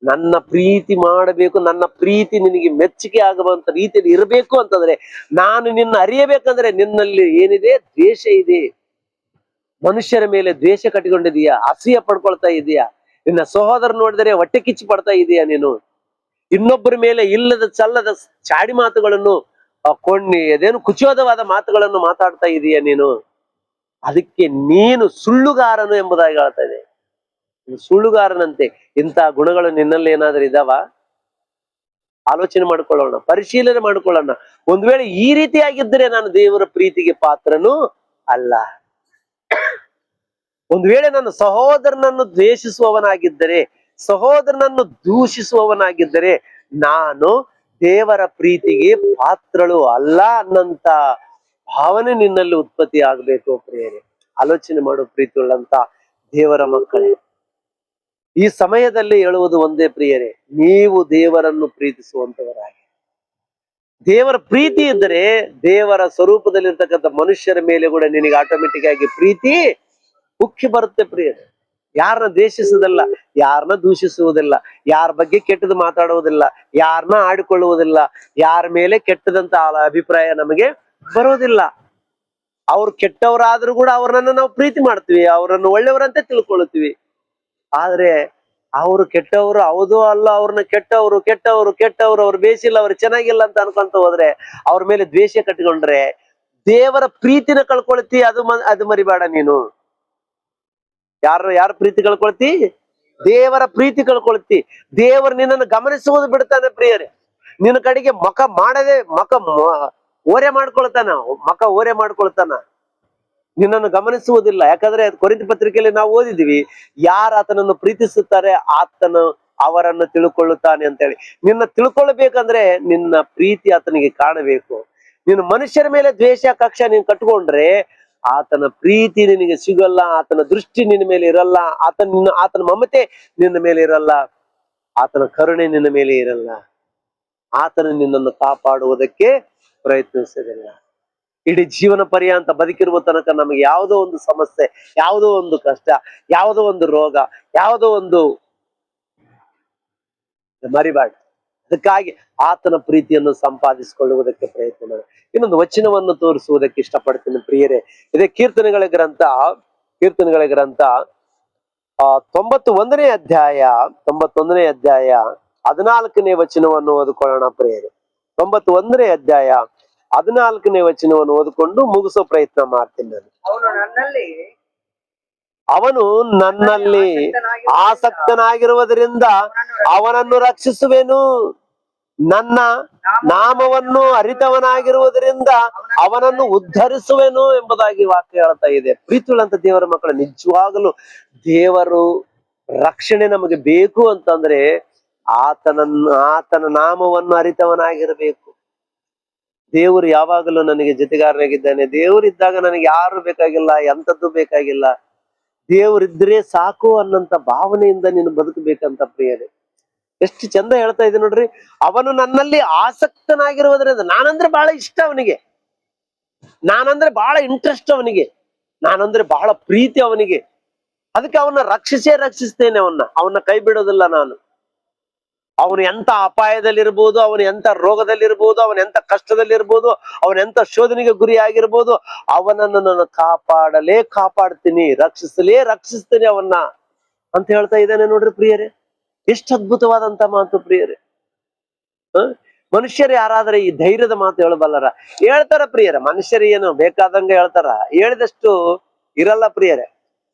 ನನ್ನ ಪ್ರೀತಿ ಮಾಡಬೇಕು, ನನ್ನ ಪ್ರೀತಿ ನಿನಗೆ ಮೆಚ್ಚುಗೆ ಆಗುವಂತ ರೀತಿಯಲ್ಲಿ ಇರಬೇಕು ಅಂತಂದ್ರೆ, ನಾನು ನಿನ್ನ ಅರಿಯಬೇಕಂದ್ರೆ ನಿನ್ನಲ್ಲಿ ಏನಿದೆ? ದ್ವೇಷ ಇದೆ. ಮನುಷ್ಯರ ಮೇಲೆ ದ್ವೇಷ ಕಟ್ಟಿಕೊಂಡಿದೀಯಾ, ಅಸೂಯೆ ಪಡ್ಕೊಳ್ತಾ ಇದೀಯಾ, ನಿನ್ನ ಸಹೋದರ ನೋಡಿದರೆ ಹೊಟ್ಟೆ ಕಿಚ್ಚು ಪಡ್ತಾ ಇದೀಯಾ ನೀನು. ಇನ್ನೊಬ್ಬರ ಮೇಲೆ ಇಲ್ಲದ ಚಲ್ಲದ ಚಾಡಿ ಮಾತುಗಳನ್ನು ಅದೇನು ಕುಚೋದವಾದ ಮಾತುಗಳನ್ನು ಮಾತಾಡ್ತಾ ಇದೀಯ ನೀನು. ಅದಕ್ಕೆ ನೀನು ಸುಳ್ಳುಗಾರನು ಎಂಬುದಾಗಿ ಹೇಳ್ತಾ ಇದೆ. ಸುಳ್ಳುಗಾರನಂತೆ. ಇಂಥ ಗುಣಗಳು ನಿನ್ನಲ್ಲಿ ಏನಾದ್ರೂ ಇದಾವ? ಆಲೋಚನೆ ಮಾಡ್ಕೊಳ್ಳೋಣ, ಪರಿಶೀಲನೆ ಮಾಡ್ಕೊಳ್ಳೋಣ. ಒಂದ್ ವೇಳೆ ಈ ರೀತಿಯಾಗಿದ್ದರೆ ನಾನು ದೇವರ ಪ್ರೀತಿಗೆ ಪಾತ್ರನು ಅಲ್ಲ. ಒಂದು ವೇಳೆ ನನ್ನ ಸಹೋದರನನ್ನು ದ್ವೇಷಿಸುವವನಾಗಿದ್ದರೆ, ಸಹೋದರನನ್ನು ದೂಷಿಸುವವನಾಗಿದ್ದರೆ ನಾನು ದೇವರ ಪ್ರೀತಿಗೆ ಪಾತ್ರಳು ಅಲ್ಲ ಅನ್ನಂತ ಭಾವನೆ ನಿನ್ನಲ್ಲಿ ಉತ್ಪತ್ತಿ ಆಗ್ಬೇಕು ಪ್ರಿಯರೇ. ಆಲೋಚನೆ ಮಾಡೋ ಪ್ರೀತಿ ಉಳ್ಳಂತ ದೇವರ ಮಕ್ಕಳೇ, ಈ ಸಮಯದಲ್ಲಿ ಹೇಳುವುದು ಒಂದೇ ಪ್ರಿಯರೇ, ನೀವು ದೇವರನ್ನು ಪ್ರೀತಿಸುವಂತವರಾಗಿ. ದೇವರ ಪ್ರೀತಿ ಇದ್ದರೆ ದೇವರ ಸ್ವರೂಪದಲ್ಲಿರ್ತಕ್ಕಂಥ ಮನುಷ್ಯರ ಮೇಲೆ ಕೂಡ ನಿನಗೆ ಆಟೋಮೆಟಿಕ್ ಆಗಿ ಪ್ರೀತಿ ಉಕ್ಕಿ ಬರುತ್ತೆ ಪ್ರಿಯರೇ. ಯಾರನ್ನ ದ್ವೇಷಿಸುವುದಿಲ್ಲ, ಯಾರನ್ನ ದೂಷಿಸುವುದಿಲ್ಲ, ಯಾರ ಬಗ್ಗೆ ಕೆಟ್ಟದ್ದು ಮಾತಾಡುವುದಿಲ್ಲ, ಯಾರನ್ನ ಆಡಿಕೊಳ್ಳುವುದಿಲ್ಲ, ಯಾರ ಮೇಲೆ ಕೆಟ್ಟದಂತ ಅಭಿಪ್ರಾಯ ನಮಗೆ ಬರೋದಿಲ್ಲ. ಅವ್ರು ಕೆಟ್ಟವರಾದ್ರೂ ಕೂಡ ಅವ್ರನ್ನ ನಾವು ಪ್ರೀತಿ ಮಾಡ್ತೀವಿ, ಅವರನ್ನು ಒಳ್ಳೆಯವರಂತೆ ತಿಳ್ಕೊಳ್ತೀವಿ. ಆದ್ರೆ ಅವರು ಕೆಟ್ಟವರು ಹೌದು ಅಲ್ಲ, ಅವ್ರನ್ನ ಕೆಟ್ಟವರು ಅವ್ರು ಬೇಸಿಲ್ಲ, ಅವ್ರು ಚೆನ್ನಾಗಿಲ್ಲ ಅಂತ ಅನ್ಕೊಂತ ಹೋದ್ರೆ, ಅವ್ರ ಮೇಲೆ ದ್ವೇಷ ಕಟ್ಕೊಂಡ್ರೆ ದೇವರ ಪ್ರೀತಿನ ಕಳ್ಕೊಳ್ತಿ. ಅದು ಮರಿಬೇಡ ನೀನು. ಯಾರ ಪ್ರೀತಿ ಕಳ್ಕೊಳ್ತಿ? ದೇವರ ಪ್ರೀತಿ ಕಳ್ಕೊಳ್ತಿ. ದೇವರು ನಿನ್ನನ್ನು ಗಮನಿಸುವುದು ಬಿಡ್ತಾನೆ ಪ್ರಿಯರೇ. ನಿನ್ನ ಕಡೆಗೆ ಓರೆ ಮಾಡ್ಕೊಳ್ತಾನ, ನಿನ್ನನ್ನು ಗಮನಿಸುವುದಿಲ್ಲ. ಯಾಕಂದ್ರೆ ಕೊರಿಂಥ ಪತ್ರಿಕೆಯಲ್ಲಿ ನಾವು ಓದಿದೀವಿ, ಯಾರು ಆತನನ್ನು ಪ್ರೀತಿಸುತ್ತಾರೆ ಆತನು ಅವರನ್ನು ತಿಳ್ಕೊಳ್ಳುತ್ತಾನೆ ಅಂತೇಳಿ. ನಿನ್ನ ತಿಳ್ಕೊಳ್ಬೇಕಂದ್ರೆ ನಿನ್ನ ಪ್ರೀತಿ ಆತನಿಗೆ ಕಾಣಬೇಕು. ನೀನು ಮನುಷ್ಯರ ಮೇಲೆ ದ್ವೇಷ ಕಕ್ಷ ನೀನು ಕಟ್ಕೊಂಡ್ರೆ ಆತನ ಪ್ರೀತಿ ನಿನಗೆ ಸಿಗಲ್ಲ, ಆತನ ದೃಷ್ಟಿ ನಿನ್ನ ಮೇಲೆ ಇರಲ್ಲ, ಆತನ ಮಮತೆ ನಿನ್ನ ಮೇಲೆ ಇರಲ್ಲ, ಆತನ ಕರುಣೆ ನಿನ್ನ ಮೇಲೆ ಇರಲ್ಲ, ಆತನು ನಿನ್ನನ್ನು ಕಾಪಾಡುವುದಕ್ಕೆ ಪ್ರಯತ್ನಿಸೋದಿಲ್ಲ. ಇಡೀ ಜೀವನ ಪರ್ಯಂತ ಬದುಕಿರುವ ತನಕ ನಮಗೆ ಯಾವುದೋ ಒಂದು ಸಮಸ್ಯೆ, ಯಾವುದೋ ಒಂದು ಕಷ್ಟ, ಯಾವುದೋ ಒಂದು ರೋಗ, ಯಾವುದೋ ಒಂದು ಮರಿಬೇಡ. ಅದಕ್ಕಾಗಿ ಆತನ ಪ್ರೀತಿಯನ್ನು ಸಂಪಾದಿಸಿಕೊಳ್ಳುವುದಕ್ಕೆ ಪ್ರಯತ್ನ ಮಾಡಿ. ಇನ್ನೊಂದು ವಚನವನ್ನು ತೋರಿಸುವುದಕ್ಕೆ ಇಷ್ಟಪಡ್ತೀನಿ ಪ್ರಿಯರೇ. ಇದೇ ಕೀರ್ತನೆಗಳ ಗ್ರಂಥ 91ನೇ ಅಧ್ಯಾಯ 14ನೇ ವಚನವನ್ನು ಓದಿಕೊಳ್ಳೋಣ ಪ್ರಿಯರೇ. 91ನೇ ಅಧ್ಯಾಯ 14ನೇ ವಚನವನ್ನು ಓದಿಕೊಂಡು ಮುಗಿಸೋ ಪ್ರಯತ್ನ ಮಾಡ್ತೀನಿ ನಾನು. ಅವನು ನನ್ನಲ್ಲಿ ಆಸಕ್ತನಾಗಿರುವುದರಿಂದ ಅವನನ್ನು ರಕ್ಷಿಸುವೆನು. ನನ್ನ ನಾಮವನ್ನು ಅರಿತವನಾಗಿರುವುದರಿಂದ ಅವನನ್ನು ಉದ್ಧರಿಸುವೆನು ಎಂಬುದಾಗಿ ವಾಕ್ಯ ಹೇಳ್ತಾ ಇದೆ. ಪ್ರೀತಿಯುಳ್ಳಂತ ದೇವರ ಮಕ್ಕಳ, ನಿಜವಾಗಲೂ ದೇವರು ರಕ್ಷಣೆ ನಮಗೆ ಬೇಕು ಅಂತಂದ್ರೆ ಆತನ ನಾಮವನ್ನು ಅರಿತವನಾಗಿರಬೇಕು. ದೇವರು ಯಾವಾಗಲೂ ನನಗೆ ಜೊತೆಗಾರನಾಗಿದ್ದಾನೆ, ದೇವರಿದ್ದಾಗ ನನಗೆ ಯಾರು ಬೇಕಾಗಿಲ್ಲ, ಎಂಥದ್ದು ಬೇಕಾಗಿಲ್ಲ, ದೇವರಿದ್ರೆ ಸಾಕು ಅನ್ನಂತ ಭಾವನೆಯಿಂದ ನೀನು ಬದುಕಬೇಕಂತ ಪ್ರಿಯರೇ. ಎಷ್ಟು ಚಂದ ಹೇಳ್ತಾ ಇದೆ ನೋಡ್ರಿ. ಅವನು ನನ್ನಲ್ಲಿ ಆಸಕ್ತನಾಗಿರುವುದರಿಂದ, ನಾನಂದ್ರೆ ಬಹಳ ಇಷ್ಟ ಅವನಿಗೆ, ನಾನಂದ್ರೆ ಬಹಳ ಇಂಟ್ರೆಸ್ಟ್ ಅವನಿಗೆ, ನಾನಂದ್ರೆ ಬಹಳ ಪ್ರೀತಿ ಅವನಿಗೆ. ಅದಕ್ಕೆ ಅವನ್ನ ರಕ್ಷಿಸ್ತೇನೆ. ಅವನ್ನ ಕೈ ಬಿಡೋದಿಲ್ಲ ನಾನು. ಅವನು ಎಂತ ಅಪಾಯದಲ್ಲಿರ್ಬೋದು, ಅವನು ಎಂತ ರೋಗದಲ್ಲಿರ್ಬೋದು, ಅವನ ಎಂತ ಕಷ್ಟದಲ್ಲಿರ್ಬೋದು, ಅವನ ಎಂತ ಶೋಧನೆಗೆ ಗುರಿ ಆಗಿರ್ಬೋದು, ಅವನನ್ನು ನಾನು ಕಾಪಾಡ್ತೀನಿ, ರಕ್ಷಿಸ್ತೇನೆ ಅವನ್ನ ಅಂತ ಹೇಳ್ತಾ ಇದ್ದಾನೆ ನೋಡ್ರಿ ಪ್ರಿಯರೇ. ಎಷ್ಟು ಅದ್ಭುತವಾದಂತ ಮಾತು ಪ್ರಿಯರೇ. ಮನುಷ್ಯರು ಯಾರಾದ್ರೆ ಈ ಧೈರ್ಯದ ಮಾತು ಹೇಳಬಲ್ಲರ? ಹೇಳ್ತಾರ ಪ್ರಿಯರೇ. ಮನುಷ್ಯರು ಏನು ಬೇಕಾದಂಗ ಹೇಳ್ತಾರ, ಹೇಳಿದಷ್ಟು ಇರಲ್ಲ ಪ್ರಿಯರೇ.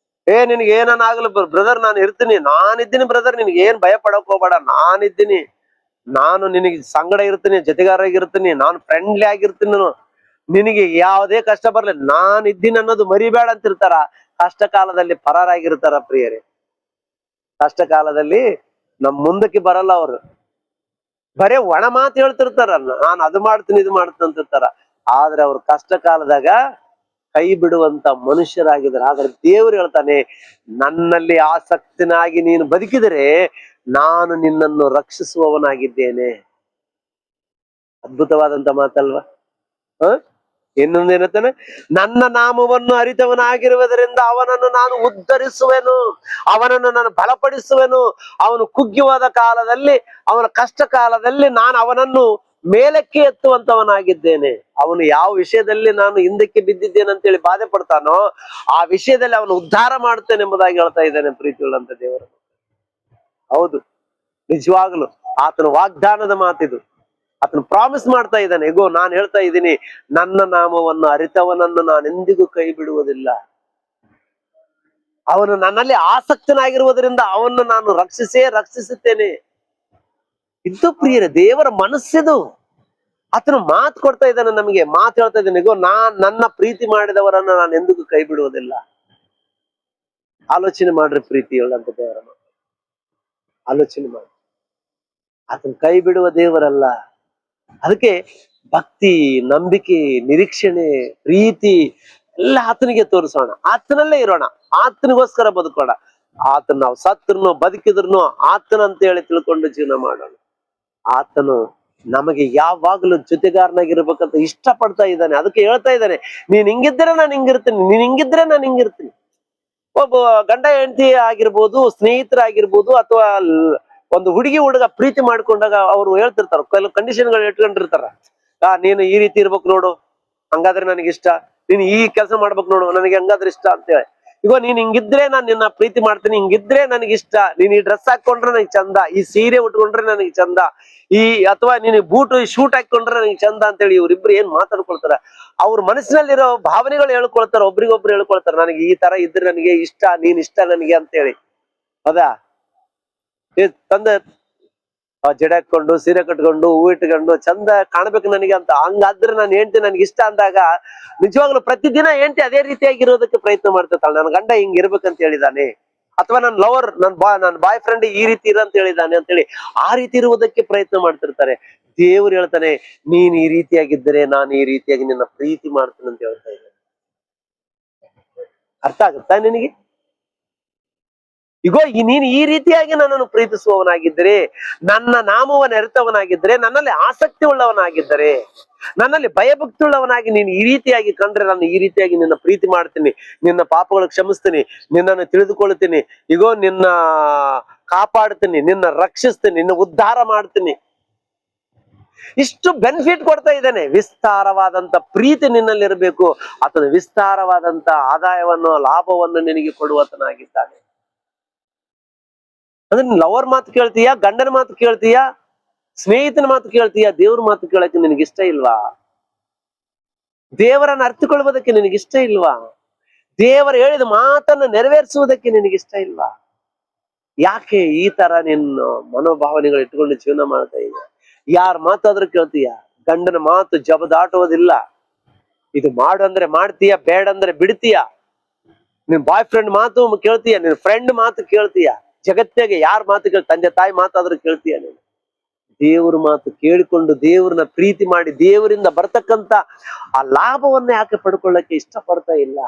ನಿನಗೆ ಏನನ್ನಾಗಲು ಬ್ರದರ್, ನಾನು ಇರ್ತೀನಿ, ನಾನಿದ್ದೀನಿ ಬ್ರದರ್, ನಿನ್ಗೆ ಏನ್ ಭಯ ಪಡಕ್ ಹೋಗ್ಬೇಡ, ನಾನಿದ್ದೀನಿ, ನಾನು ನಿನಗೆ ಸಂಗಡ ಇರ್ತೀನಿ, ಜೊತೆಗಾರಾಗಿರ್ತೀನಿ, ನಾನು ಫ್ರೆಂಡ್ಲಿ ಆಗಿರ್ತೀನಿ, ನಿನಗೆ ಯಾವುದೇ ಕಷ್ಟ ಬರ್ಲಿ ನಾನಿದ್ದೀನಿ ಅನ್ನೋದು ಮರಿಬೇಡ ಅಂತಿರ್ತಾರ. ಕಷ್ಟ ಕಾಲದಲ್ಲಿ ಪರಾರಾಗಿರ್ತಾರ ಪ್ರಿಯರೇ. ಕಷ್ಟ ಕಾಲದಲ್ಲಿ ನಮ್ ಮುಂದಕ್ಕೆ ಬರಲ್ಲ ಅವರು, ಬರೇ ಒಣ ಮಾತು ಹೇಳ್ತಿರ್ತಾರ, ನಾನು ಅದು ಮಾಡ್ತೀನಿ ಇದು ಮಾಡ್ತೀನಿ ಅಂತಿರ್ತಾರ. ಆದ್ರೆ ಅವ್ರ ಕಷ್ಟ ಕಾಲದಾಗ ಕೈ ಬಿಡುವಂತ ಮನುಷ್ಯರಾಗಿದ್ದಾರೆ. ಆದ್ರೆ ದೇವರು ಹೇಳ್ತಾನೆ, ನನ್ನಲ್ಲಿ ಆಸಕ್ತನಾಗಿ ನೀನು ಬದುಕಿದರೆ ನಾನು ನಿನ್ನನ್ನು ರಕ್ಷಿಸುವವನಾಗಿದ್ದೇನೆ. ಅದ್ಭುತವಾದಂತ ಮಾತಲ್ವಾ? ಇನ್ನೊಂದೇನತ್ತಾನೆ, ನನ್ನ ನಾಮವನ್ನು ಅರಿತವನಾಗಿರುವುದರಿಂದ ಅವನನ್ನು ನಾನು ಉದ್ಧರಿಸುವೆನು, ಅವನನ್ನು ನಾನು ಬಲಪಡಿಸುವೆನು. ಅವನು ಕುಗ್ಗಿವಾದ ಕಾಲದಲ್ಲಿ, ಅವನ ಕಷ್ಟ ಕಾಲದಲ್ಲಿ ನಾನು ಅವನನ್ನು ಮೇಲಕ್ಕೆ ಎತ್ತುವಂತವನಾಗಿದ್ದೇನೆ. ಅವನು ಯಾವ ವಿಷಯದಲ್ಲಿ ನಾನು ಹಿಂದಕ್ಕೆ ಬಿದ್ದಿದ್ದೇನೆ ಅಂತೇಳಿ ಬಾಧೆ ಪಡ್ತಾನೋ ಆ ವಿಷಯದಲ್ಲಿ ಅವನು ಉದ್ಧಾರ ಮಾಡ್ತೇನೆ ಎಂಬುದಾಗಿ ಹೇಳ್ತಾ ಇದ್ದಾನೆ ಪ್ರೀತಿಯುಳ್ಳಂತ ದೇವರು. ಹೌದು, ನಿಜವಾಗ್ಲು ಆತನ ವಾಗ್ದಾನದ ಮಾತಿದು. ಆತನು ಪ್ರಾಮಿಸ್ ಮಾಡ್ತಾ ಇದ್ದಾನೆ, ಹೇಗೋ ನಾನು ಹೇಳ್ತಾ ಇದ್ದೀನಿ, ನನ್ನ ನಾಮವನ್ನು ಅರಿತವನನ್ನು ನಾನು ಎಂದಿಗೂ ಕೈ ಬಿಡುವುದಿಲ್ಲ. ಅವನು ನನ್ನಲ್ಲಿ ಆಸಕ್ತನಾಗಿರುವುದರಿಂದ ಅವನು ನಾನು ರಕ್ಷಿಸುತ್ತೇನೆ. ಇದು ಪ್ರಿಯರೇ ದೇವರ ಮನಸ್ಸಿದು. ಆತನು ಮಾತು ಕೊಡ್ತಾ ಇದ್ದಾನೆ, ನಮಗೆ ಮಾತು ಹೇಳ್ತಾ ಇದ್ದಾನೆ, ಹೇಗೋ ನನ್ನ ಪ್ರೀತಿ ಮಾಡಿದವರನ್ನು ನಾನು ಎಂದಿಗೂ ಕೈ ಬಿಡುವುದಿಲ್ಲ. ಆಲೋಚನೆ ಮಾಡ್ರಿ ಪ್ರೀತಿಯುಳ್ಳಂತ ದೇವರ ಆಲೋಚನೆ ಮಾಡಿ. ಆತನ ಕೈ ಬಿಡುವ ದೇವರಲ್ಲ. ಅದಕ್ಕೆ ಭಕ್ತಿ, ನಂಬಿಕೆ, ನಿರೀಕ್ಷಣೆ, ಪ್ರೀತಿ ಎಲ್ಲ ಆತನಿಗೆ ತೋರಿಸೋಣ, ಆತನಲ್ಲೇ ಇರೋಣ, ಆತನಿಗೋಸ್ಕರ ಬದುಕೋಣ. ಆತನ ನಾವು ಸತ್ರು ಬದುಕಿದ್ರು ಆತನ ಅಂತ ಹೇಳಿ ತಿಳ್ಕೊಂಡು ಜೀವನ ಮಾಡೋಣ. ಆತನು ನಮಗೆ ಯಾವಾಗ್ಲೂ ಜೊತೆಗಾರನಾಗಿರ್ಬೇಕಂತ ಇಷ್ಟಪಡ್ತಾ ಇದ್ದಾನೆ. ಅದಕ್ಕೆ ಹೇಳ್ತಾ ಇದ್ದಾನೆ, ನೀನ್ ಹಿಂಗಿದ್ರೆ ನಾನು ಹಿಂಗಿರ್ತೀನಿ, ನೀನ್ ಹಿಂಗಿದ್ರೆ ನಾನು ಹಿಂಗಿರ್ತೀನಿ. ಒಬ್ಬ ಗಂಡ ಹೆಂಡತಿ ಆಗಿರ್ಬೋದು, ಸ್ನೇಹಿತರಾಗಿರ್ಬೋದು, ಅಥವಾ ಒಂದು ಹುಡುಗ ಪ್ರೀತಿ ಮಾಡ್ಕೊಂಡಾಗ ಅವ್ರು ಹೇಳ್ತಿರ್ತಾರ, ಕೆಲವು ಕಂಡೀಷನ್ಗಳು ಇಟ್ಕೊಂಡಿರ್ತಾರ. ನೀನು ಈ ರೀತಿ ಇರ್ಬೇಕು ನೋಡು, ಹಂಗಾದ್ರೆ ನನಗಿಷ್ಟ, ನೀನ್ ಈ ಕೆಲಸ ಮಾಡ್ಬೇಕು ನೋಡು, ನನಗೆ ಹಂಗಾದ್ರೆ ಇಷ್ಟ ಅಂತೇಳಿ. ಈಗ ನೀನ್ ಹಿಂಗಿದ್ರೆ ನಾನು ನಿನ್ನ ಪ್ರೀತಿ ಮಾಡ್ತೀನಿ, ಹಿಂಗಿದ್ರೆ ನನಗಿಷ್ಟ, ನೀನ್ ಈ ಡ್ರೆಸ್ ಹಾಕೊಂಡ್ರೆ ನನಗೆ ಚಂದ, ಈ ಸೀರೆ ಉಟ್ಕೊಂಡ್ರೆ ನನಗೆ ಚಂದ, ಅಥವಾ ನೀನ್ ಬೂಟ್ ಶೂಟ್ ಹಾಕೊಂಡ್ರೆ ನನಗೆ ಚಂದ ಅಂತೇಳಿ ಇವ್ರಿಬ್ರು ಏನ್ ಮಾತಾಡ್ಕೊಳ್ತಾರ, ಅವ್ರ ಮನಸ್ಸಿನಲ್ಲಿರೋ ಭಾವನೆಗಳು ಹೇಳ್ಕೊಳ್ತಾರ, ಒಬ್ರಿಗೊಬ್ರು ಹೇಳ್ಕೊಳ್ತಾರ, ನನಗೆ ಈ ತರ ಇದ್ರೆ ನನಗೆ ಇಷ್ಟ, ನೀನ್ ಇಷ್ಟ ನನಗೆ ಅಂತೇಳಿ. ಹೌದಾ? ತಂದೆ ಜಡೆ ಹಾಕೊಂಡು, ಸೀರೆ ಕಟ್ಕೊಂಡು, ಹೂ ಇಟ್ಕೊಂಡು ಚಂದ ಕಾಣ್ಬೇಕು ನನಗೆ ಅಂತ, ಹಂಗಾದ್ರೆ ನಾನು ಹೆಂಡ್ತಿ ನನಗೆ ಇಷ್ಟ ಅಂದಾಗ ನಿಜವಾಗ್ಲೂ ಪ್ರತಿದಿನ ಹೆಂಡ್ತಿ ಅದೇ ರೀತಿಯಾಗಿರೋದಕ್ಕೆ ಪ್ರಯತ್ನ ಮಾಡ್ತಿರ್ತಾಳೆ. ನನ್ನ ಗಂಡ ಹಿಂಗ್ ಇರ್ಬೇಕಂತ ಹೇಳಿದಾನೆ, ಅಥವಾ ನನ್ನ ಲವರ್, ನನ್ನ ಬಾಯ್ ಫ್ರೆಂಡ್ ಈ ರೀತಿ ಇರಂತ ಹೇಳಿದಾನೆ ಅಂತೇಳಿ ಆ ರೀತಿ ಇರುವುದಕ್ಕೆ ಪ್ರಯತ್ನ ಮಾಡ್ತಿರ್ತಾರೆ. ದೇವ್ರು ಹೇಳ್ತಾನೆ, ನೀನ್ ಈ ರೀತಿಯಾಗಿದ್ದರೆ ನಾನು ಈ ರೀತಿಯಾಗಿ ನಿನ್ನ ಪ್ರೀತಿ ಮಾಡ್ತೇನೆ ಅಂತ ಹೇಳ್ತಾ ಇದ್ದಾನೆ. ಅರ್ಥ ಆಗುತ್ತಾ ನಿನಗೆ? ಇಗೋ ನೀನು ಈ ರೀತಿಯಾಗಿ ನನ್ನನ್ನು ಪ್ರೀತಿಸುವವನಾಗಿದ್ದರೆ, ನನ್ನ ನಾಮವನ್ನು ಅರಿತವನಾಗಿದ್ದರೆ, ನನ್ನಲ್ಲಿ ಆಸಕ್ತಿ ಉಳ್ಳವನಾಗಿದ್ದರೆ, ನನ್ನಲ್ಲಿ ಭಯಭಕ್ತಿ ಉಳ್ಳವನಾಗಿ ನೀನು ಈ ರೀತಿಯಾಗಿ ಕಂಡ್ರೆ ನಾನು ಈ ರೀತಿಯಾಗಿ ನಿನ್ನ ಪ್ರೀತಿ ಮಾಡ್ತೀನಿ, ನಿನ್ನ ಪಾಪಗಳು ಕ್ಷಮಿಸ್ತೀನಿ, ನಿನ್ನನ್ನು ತಿಳಿದುಕೊಳ್ತೀನಿ, ಇಗೋ ನಿನ್ನ ಕಾಪಾಡ್ತೀನಿ, ನಿನ್ನ ರಕ್ಷಿಸ್ತೀನಿ, ನಿನ್ನ ಉದ್ಧಾರ ಮಾಡ್ತೀನಿ. ಇಷ್ಟು ಬೆನಿಫಿಟ್ ಕೊಡ್ತಾ ಇದ್ದಾನೆ. ವಿಸ್ತಾರವಾದಂತ ಪ್ರೀತಿ ನಿನ್ನಲ್ಲಿ ಇರಬೇಕು. ಆತನ ವಿಸ್ತಾರವಾದಂತ ಆದಾಯವನ್ನು, ಲಾಭವನ್ನು ನಿನಗೆ ಕೊಡುವತನಾಗಿದ್ದಾನೆ. ಅಂದ್ರೆ ಲವರ್ ಮಾತು ಕೇಳ್ತೀಯಾ, ಗಂಡನ ಮಾತು ಕೇಳ್ತೀಯಾ, ಸ್ನೇಹಿತನ ಮಾತು ಕೇಳ್ತೀಯಾ, ದೇವ್ರ ಮಾತು ಕೇಳಕ್ಕೆ ನಿನಗಿಷ್ಟ ಇಲ್ವಾ? ದೇವರನ್ನು ಅರ್ಥಕೊಳ್ಳುವುದಕ್ಕೆ ನಿನಗಿಷ್ಟ ಇಲ್ವಾ? ದೇವರು ಹೇಳಿದ ಮಾತನ್ನು ನೆರವೇರಿಸುವುದಕ್ಕೆ ನಿನಗಿಷ್ಟ ಇಲ್ವಾ? ಯಾಕೆ ಈ ತರ ನಿನ್ನ ಮನೋಭಾವನೆಗಳು ಇಟ್ಕೊಂಡು ಜೀವನ ಮಾಡ್ತಾ ಇದೆ? ಯಾರ ಮಾತಾದ್ರೂ ಕೇಳ್ತೀಯ. ಗಂಡನ ಮಾತು ಜಬದಾಟುವುದಿಲ್ಲ. ಇದು ಮಾಡು ಅಂದ್ರೆ ಮಾಡ್ತೀಯ, ಬೇಡ ಅಂದ್ರೆ ಬಿಡ್ತೀಯ. ನಿನ್ ಬಾಯ್ ಫ್ರೆಂಡ್ ಮಾತು ಕೇಳ್ತೀಯ, ನಿನ್ ಫ್ರೆಂಡ್ ಮಾತು ಕೇಳ್ತೀಯ. ಜಗತ್ತಿಗೆ ಯಾರ ಮಾತು ತಂದೆ ತಾಯಿ ಮಾತಾದ್ರೂ ಕೇಳ್ತೀಯ ನೀನು. ದೇವ್ರ ಮಾತು ಕೇಳಿಕೊಂಡು ದೇವ್ರನ್ನ ಪ್ರೀತಿ ಮಾಡಿ ದೇವರಿಂದ ಬರ್ತಕ್ಕಂತ ಆ ಲಾಭವನ್ನ ಯಾಕೆ ಪಡ್ಕೊಳ್ಳಕ್ಕೆ ಇಷ್ಟಪಡ್ತಾ ಇಲ್ಲ?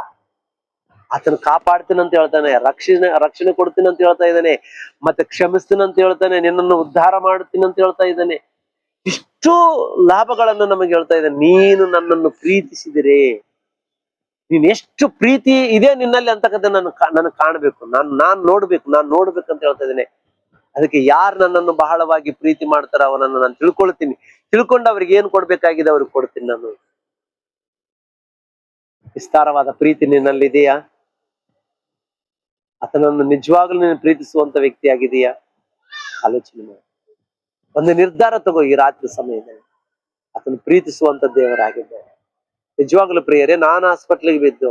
ಆತನ ಕಾಪಾಡ್ತೀನಿ ಅಂತ ಹೇಳ್ತಾನೆ, ರಕ್ಷಣೆ ಕೊಡ್ತೀನಿ ಅಂತ ಹೇಳ್ತಾ ಇದ್ದಾನೆ, ಮತ್ತೆ ಕ್ಷಮಿಸ್ತೀನಿ ಅಂತ ಹೇಳ್ತಾನೆ, ನಿನ್ನನ್ನು ಉದ್ಧಾರ ಮಾಡ್ತೀನಿ ಅಂತ ಹೇಳ್ತಾ ಇದ್ದಾನೆ. ಇಷ್ಟು ಲಾಭಗಳನ್ನು ನಮಗೆ ಹೇಳ್ತಾ ಇದ್ದಾನೆ. ನೀನು ನನ್ನನ್ನು ಪ್ರೀತಿಸಿದಿರೆ, ನೀನ್ ಎಷ್ಟು ಪ್ರೀತಿ ಇದೆ ನಿನ್ನಲ್ಲಿ ಅಂತಕ್ಕಂಥ ನನಗೆ ಕಾಣಬೇಕು, ನಾನ್ ನೋಡ್ಬೇಕಂತ ಹೇಳ್ತಾ ಇದ್ದೇನೆ. ಅದಕ್ಕೆ ಯಾರು ನನ್ನನ್ನು ಬಹಳವಾಗಿ ಪ್ರೀತಿ ಮಾಡ್ತಾರ ಅವನನ್ನು ನಾನು ತಿಳ್ಕೊಳ್ತೀನಿ. ತಿಳ್ಕೊಂಡು ಅವ್ರಿಗೆ ಏನ್ ಕೊಡ್ಬೇಕಾಗಿದೆ ಅವ್ರಿಗೆ ಕೊಡ್ತೀನಿ ನಾನು. ವಿಸ್ತಾರವಾದ ಪ್ರೀತಿ ನಿನ್ನಲ್ಲಿದೆಯಾ? ಆತನನ್ನು ನಿಜವಾಗ್ಲೂ ನೀನು ಪ್ರೀತಿಸುವಂತ ವ್ಯಕ್ತಿ ಆಗಿದೆಯಾ? ಆಲೋಚನೆ ಮಾಡಿ. ಒಂದು ನಿರ್ಧಾರ ತಗೋ ಈ ರಾತ್ರಿ ಸಮಯದಲ್ಲಿ. ಆತನು ಪ್ರೀತಿಸುವಂತ ದೇವರಾಗಿದ್ದಾರೆ. ನಿಜವಾಗ್ಲೂ ಪ್ರಿಯರೇ, ನಾನು ಹಾಸ್ಪಿಟ್ಲಿಗೆ ಬಿದ್ದು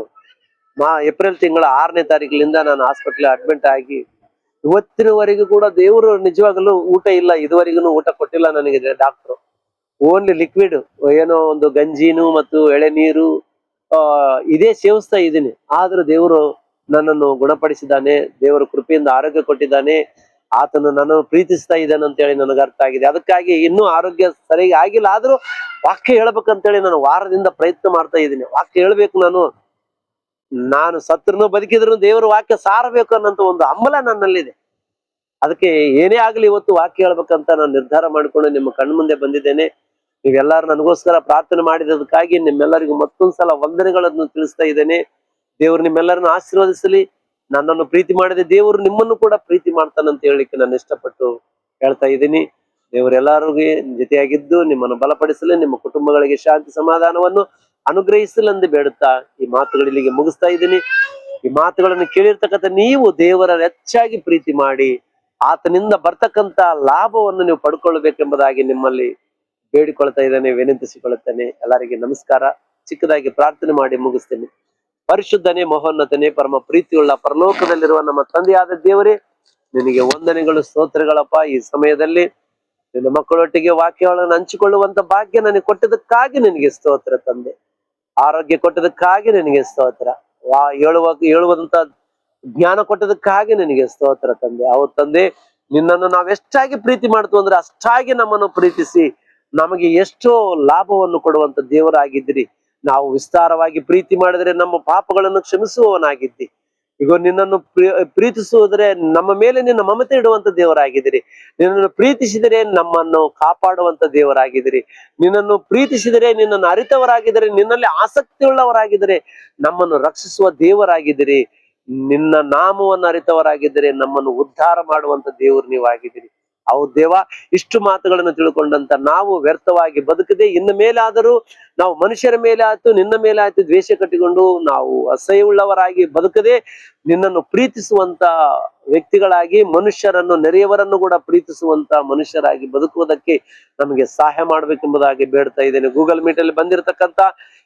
ಏಪ್ರಿಲ್ ತಿಂಗಳ 6ನೇ ತಾರೀಕಿನಿಂದ ನಾನು ಹಾಸ್ಪಿಟ್ಲ್ ಅಡ್ಮಿಟ್ ಆಗಿ ಇವತ್ತಿನವರೆಗೂ ಕೂಡ ದೇವರು ನಿಜವಾಗಲೂ ಊಟ ಇಲ್ಲ, ಇದುವರೆಗೂ ಊಟ ಕೊಟ್ಟಿಲ್ಲ ನನಗೆ ಡಾಕ್ಟ್ರು. ಓನ್ಲಿ ಲಿಕ್ವಿಡ್, ಏನೋ ಒಂದು ಗಂಜಿನು ಮತ್ತು ಎಳೆನೀರು ಇದೇ ಸೇವಿಸ್ತಾ ಇದ್ದೀನಿ. ಆದ್ರೂ ದೇವರು ನನ್ನನ್ನು ಗುಣಪಡಿಸಿದ್ದಾನೆ, ದೇವರ ಕೃಪೆಯಿಂದ ಆರೋಗ್ಯ ಕೊಟ್ಟಿದ್ದಾನೆ. ಆತನು ನನ್ನನ್ನು ಪ್ರೀತಿಸ್ತಾ ಇದ್ದಾನೆ ಅಂತ ಹೇಳಿ ನನಗೆ ಅರ್ಥ ಆಗಿದೆ. ಅದಕ್ಕಾಗಿ ಇನ್ನೂ ಆರೋಗ್ಯ ಸರಿಯಾಗಿ ಆಗಿಲ್ಲ, ಆದ್ರೂ ವಾಕ್ಯ ಹೇಳ್ಬೇಕಂತೇಳಿ ನಾನು ವಾರದಿಂದ ಪ್ರಯತ್ನ ಮಾಡ್ತಾ ಇದ್ದೀನಿ. ವಾಕ್ಯ ಹೇಳ್ಬೇಕು, ನಾನು ಸತ್ರುನು ಬದುಕಿದ್ರು ದೇವರ ವಾಕ್ಯ ಸಾರಬೇಕು ಅನ್ನೋಂತ ಒಂದು ಹಂಬಲ ನನ್ನಲ್ಲಿದೆ. ಅದಕ್ಕೆ ಏನೇ ಆಗ್ಲಿ ಇವತ್ತು ವಾಕ್ಯ ಹೇಳ್ಬೇಕಂತ ನಾನು ನಿರ್ಧಾರ ಮಾಡಿಕೊಂಡು ನಿಮ್ಮ ಕಣ್ಣು ಮುಂದೆ ಬಂದಿದ್ದೇನೆ. ನೀವೆಲ್ಲರೂ ನನಗೋಸ್ಕರ ಪ್ರಾರ್ಥನೆ ಮಾಡಿದದಕ್ಕಾಗಿ ನಿಮ್ಮೆಲ್ಲರಿಗೂ ಮತ್ತೊಂದ್ಸಲ ವಂದನೆಗಳನ್ನು ತಿಳಿಸ್ತಾ ಇದ್ದೇನೆ. ದೇವರು ನಿಮ್ಮೆಲ್ಲರನ್ನು ಆಶೀರ್ವದಿಸಲಿ. ನನ್ನನ್ನು ಪ್ರೀತಿ ಮಾಡಿದ ದೇವರು ನಿಮ್ಮನ್ನು ಕೂಡ ಪ್ರೀತಿ ಮಾಡ್ತಾನಂತ ಹೇಳಲಿಕ್ಕೆ ನಾನು ಇಷ್ಟಪಟ್ಟು ಹೇಳ್ತಾ ಇದ್ದೀನಿ. ದೇವರೆಲ್ಲರಿಗೂ ಜೊತೆಯಾಗಿದ್ದು ನಿಮ್ಮನ್ನು ಬಲಪಡಿಸಲಿ, ನಿಮ್ಮ ಕುಟುಂಬಗಳಿಗೆ ಶಾಂತಿ ಸಮಾಧಾನವನ್ನು ಅನುಗ್ರಹಿಸಲೆಂದು ಬೇಡುತ್ತಾ ಈ ಮಾತುಗಳಿಗೆ ಮುಗಿಸ್ತಾ ಇದ್ದೀನಿ. ಈ ಮಾತುಗಳನ್ನು ಕೇಳಿರ್ತಕ್ಕಂಥ ನೀವು ದೇವರ ಹೆಚ್ಚಾಗಿ ಪ್ರೀತಿ ಮಾಡಿ ಆತನಿಂದ ಬರ್ತಕ್ಕಂತ ಲಾಭವನ್ನು ನೀವು ಪಡ್ಕೊಳ್ಬೇಕೆಂಬುದಾಗಿ ನಿಮ್ಮಲ್ಲಿ ಬೇಡಿಕೊಳ್ತಾ ಇದ್ದೇನೆ, ವಿನಂತಿಸಿಕೊಳ್ಳುತ್ತೇನೆ. ಎಲ್ಲರಿಗೆ ನಮಸ್ಕಾರ. ಚಿಕ್ಕದಾಗಿ ಪ್ರಾರ್ಥನೆ ಮಾಡಿ ಮುಗಿಸ್ತೇನೆ. ಪರಿಶುದ್ಧನೇ, ಮಹೋನ್ನತನೇ, ಪರಮ ಪ್ರೀತಿಯುಳ್ಳ ಪರಲೋಕದಲ್ಲಿರುವ ನಮ್ಮ ತಂದೆಯಾದ ದೇವರೇ, ನಿನಗೆ ವಂದನೆಗಳು, ಸ್ತೋತ್ರಗಳಪ್ಪ. ಈ ಸಮಯದಲ್ಲಿ ನಿನ್ನ ಮಕ್ಕಳೊಟ್ಟಿಗೆ ವಾಕ್ಯಗಳನ್ನು ಹಂಚಿಕೊಳ್ಳುವಂತ ಭಾಗ್ಯ ನನಗೆ ಕೊಟ್ಟದಕ್ಕಾಗಿ ನಿನಗೆ ಸ್ತೋತ್ರ ತಂದೆ. ಆರೋಗ್ಯ ಕೊಟ್ಟದಕ್ಕಾಗಿ ನಿನಗೆ ಸ್ತೋತ್ರ. ಹೇಳುವಂತ ಜ್ಞಾನ ಕೊಟ್ಟದಕ್ಕಾಗಿ ನಿನಗೆ ಸ್ತೋತ್ರ ತಂದೆ. ಹೌದು ತಂದೆ, ನಿನ್ನನ್ನು ನಾವೆಷ್ಟಾಗಿ ಪ್ರೀತಿ ಮಾಡ್ತು ಅಂದ್ರೆ ಅಷ್ಟಾಗಿ ನಮ್ಮನ್ನು ಪ್ರೀತಿಸಿ ನಮಗೆ ಎಷ್ಟೋ ಲಾಭವನ್ನು ಕೊಡುವಂತ ದೇವರಾಗಿದ್ದೀರಿ. ನಾವು ವಿಸ್ತಾರವಾಗಿ ಪ್ರೀತಿ ಮಾಡಿದ್ರೆ ನಮ್ಮ ಪಾಪಗಳನ್ನು ಕ್ಷಮಿಸುವವನಾಗಿದ್ದಿ. ಈಗ ನಿನ್ನನ್ನು ಪ್ರೀತಿಸುವುದ್ರೆ ನಮ್ಮ ಮೇಲೆ ನಿನ್ನ ಮಮತೆ ಇಡುವಂತ ದೇವರಾಗಿದ್ದೀರಿ. ನಿನ್ನನ್ನು ಪ್ರೀತಿಸಿದರೆ ನಮ್ಮನ್ನು ಕಾಪಾಡುವಂತ ದೇವರಾಗಿದ್ದೀರಿ. ನಿನ್ನನ್ನು ಪ್ರೀತಿಸಿದರೆ, ನಿನ್ನನ್ನು ಅರಿತವರಾಗಿದ್ದರೆ, ನಿನ್ನಲ್ಲಿ ಆಸಕ್ತಿ ಉಳ್ಳವರಾಗಿದ್ದರೆ ನಮ್ಮನ್ನು ರಕ್ಷಿಸುವ ದೇವರಾಗಿದ್ದೀರಿ. ನಿನ್ನ ನಾಮವನ್ನು ಅರಿತವರಾಗಿದ್ದರೆ ನಮ್ಮನ್ನು ಉದ್ಧಾರ ಮಾಡುವಂತ ದೇವರು ನೀವಾಗಿದ್ದೀರಿ. ಹೌದು ದೇವ, ಇಷ್ಟು ಮಾತುಗಳನ್ನು ತಿಳ್ಕೊಂಡಂತ ನಾವು ವ್ಯರ್ಥವಾಗಿ ಬದುಕದೆ ಇನ್ನು ಮೇಲಾದರೂ ನಾವು ಮನುಷ್ಯರ ಮೇಲೆ ಆಯ್ತು, ನಿನ್ನ ಮೇಲೆ ಆಯ್ತು ದ್ವೇಷ ಕಟ್ಟಿಕೊಂಡು ನಾವು ಅಸಹ್ಯವುಳ್ಳವರಾಗಿ ಬದುಕದೆ ನಿನ್ನನ್ನು ಪ್ರೀತಿಸುವಂತ ವ್ಯಕ್ತಿಗಳಾಗಿ, ಮನುಷ್ಯರನ್ನು, ನೆರೆಯವರನ್ನು ಕೂಡ ಪ್ರೀತಿಸುವಂತ ಮನುಷ್ಯರಾಗಿ ಬದುಕುವುದಕ್ಕೆ ನಮಗೆ ಸಹಾಯ ಮಾಡ್ಬೇಕೆಂಬುದಾಗಿ ಬೇಡ್ತಾ ಇದ್ದೇನೆ. ಗೂಗಲ್ ಮೀಟ್ ಅಲ್ಲಿ ಬಂದಿರತಕ್ಕಂತ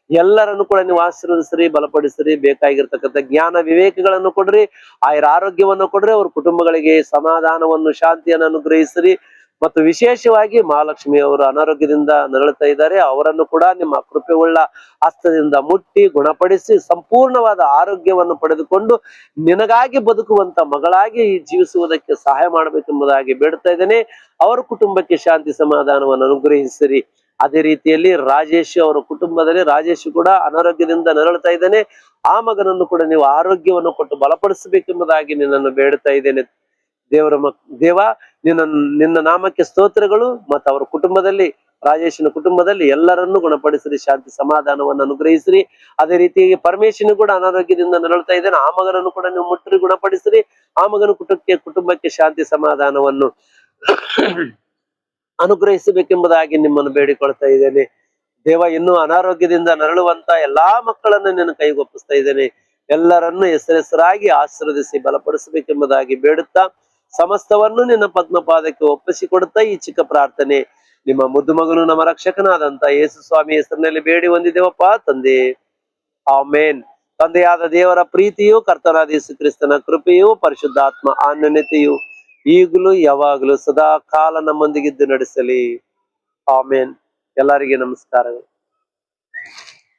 ಎಲ್ಲರನ್ನು ಕೂಡ ನೀವು ಆಶೀರ್ವದಿಸ್ರಿ, ಬಲಪಡಿಸ್ರಿ. ಬೇಕಾಗಿರ್ತಕ್ಕಂಥ ಜ್ಞಾನ ವಿವೇಕಗಳನ್ನು ಕೊಡ್ರಿ, ಆಯುರ ಆರೋಗ್ಯವನ್ನು ಕೊಡ್ರಿ. ಅವ್ರ ಕುಟುಂಬಗಳಿಗೆ ಸಮಾಧಾನವನ್ನು, ಶಾಂತಿಯನ್ನು ಅನುಗ್ರಹಿಸ್ರಿ. ಮತ್ತು ವಿಶೇಷವಾಗಿ ಮಹಾಲಕ್ಷ್ಮಿ ಅವರು ಅನಾರೋಗ್ಯದಿಂದ ನರಳುತ್ತಾ ಇದ್ದಾರೆ, ಅವರನ್ನು ಕೂಡ ನಿಮ್ಮ ಕೃಪೆಯುಳ್ಳ ಹಸ್ತದಿಂದ ಮುಟ್ಟಿ ಗುಣಪಡಿಸಿ ಸಂಪೂರ್ಣವಾದ ಆರೋಗ್ಯವನ್ನು ಪಡೆದುಕೊಂಡು ನಿನಗಾಗಿ ಬದುಕುವಂತ ಮಗಳಾಗಿ ಜೀವಿಸುವುದಕ್ಕೆ ಸಹಾಯ ಮಾಡಬೇಕೆಂಬುದಾಗಿ ಬೇಡ್ತಾ ಇದ್ದೇನೆ. ಅವರ ಕುಟುಂಬಕ್ಕೆ ಶಾಂತಿ ಸಮಾಧಾನವನ್ನು ಅನುಗ್ರಹಿಸಿರಿ. ಅದೇ ರೀತಿಯಲ್ಲಿ ರಾಜೇಶ್ ಅವರ ಕುಟುಂಬದಲ್ಲಿ ರಾಜೇಶ್ ಕೂಡ ಅನಾರೋಗ್ಯದಿಂದ ನರಳುತ್ತಾ ಇದ್ದಾನೆ. ಆ ಮಗನನ್ನು ಕೂಡ ನೀವು ಆರೋಗ್ಯವನ್ನು ಕೊಟ್ಟು ಬಲಪಡಿಸಬೇಕೆಂಬುದಾಗಿ ನಿನ್ನನ್ನು ಬೇಡ್ತಾ ಇದ್ದೇನೆ. ದೇವ, ನಿನ್ನ ನಾಮಕ್ಕೆ ಸ್ತೋತ್ರಗಳು. ಮತ್ತು ಅವರ ಕುಟುಂಬದಲ್ಲಿ, ರಾಜೇಶನ ಕುಟುಂಬದಲ್ಲಿ ಎಲ್ಲರನ್ನೂ ಗುಣಪಡಿಸಿರಿ, ಶಾಂತಿ ಸಮಾಧಾನವನ್ನು ಅನುಗ್ರಹಿಸಿರಿ. ಅದೇ ರೀತಿಯಾಗಿ ಪರಮೇಶನು ಕೂಡ ಅನಾರೋಗ್ಯದಿಂದ ನರಳುತ್ತಾ ಇದ್ದಾನೆ. ಆ ಮಗನನ್ನು ಕೂಡ ನೀವು ಮುಟ್ಟರಿ, ಗುಣಪಡಿಸಿರಿ. ಆ ಮಗನ ಕುಟುಂಬಕ್ಕೆ ಶಾಂತಿ ಸಮಾಧಾನವನ್ನು ಅನುಗ್ರಹಿಸಬೇಕೆಂಬುದಾಗಿ ನಿಮ್ಮನ್ನು ಬೇಡಿಕೊಳ್ತಾ ಇದ್ದೇನೆ. ದೇವ, ಇನ್ನೂ ಅನಾರೋಗ್ಯದಿಂದ ನರಳುವಂತ ಎಲ್ಲಾ ಮಕ್ಕಳನ್ನು ನಿನ್ನ ಕೈಗೊಪ್ಪಿಸ್ತಾ ಇದ್ದೇನೆ. ಎಲ್ಲರನ್ನು ಹೆಸರಾಗಿ ಆಶೀರ್ವದಿಸಿ ಬಲಪಡಿಸಬೇಕೆಂಬುದಾಗಿ ಬೇಡುತ್ತಾ ಸಮಸ್ತವನ್ನು ನಿನ್ನ ಪದ್ಮಪಾದಕ್ಕೆ ಒಪ್ಪಿಸಿಕೊಡುತ್ತಾ ಈ ಚಿಕ್ಕ ಪ್ರಾರ್ಥನೆ ನಿಮ್ಮ ಮುದ್ದು ಮಗನು ನಮ್ಮ ರಕ್ಷಕನಾದಂತ ಯೇಸು ಸ್ವಾಮಿ ಹೆಸರಿನಲ್ಲಿ ಬೇಡಿ ಹೊಂದಿದ್ದೇವಪ್ಪ ತಂದೆ, ಆಮೇನ್. ತಂದೆಯಾದ ದೇವರ ಪ್ರೀತಿಯು, ಕರ್ತನಾದ ಯೇಸು ಕ್ರಿಸ್ತನ ಕೃಪೆಯು, ಪರಿಶುದ್ಧಾತ್ಮ ಅನ್ಯೋನ್ಯತೆಯು ಈಗಲೂ ಯಾವಾಗಲೂ ಸದಾ ಕಾಲ ನಮ್ಮೊಂದಿಗಿದ್ದು ನಡೆಸಲಿ. ಆಮೇನ್. ಎಲ್ಲರಿಗೆ ನಮಸ್ಕಾರಗಳು.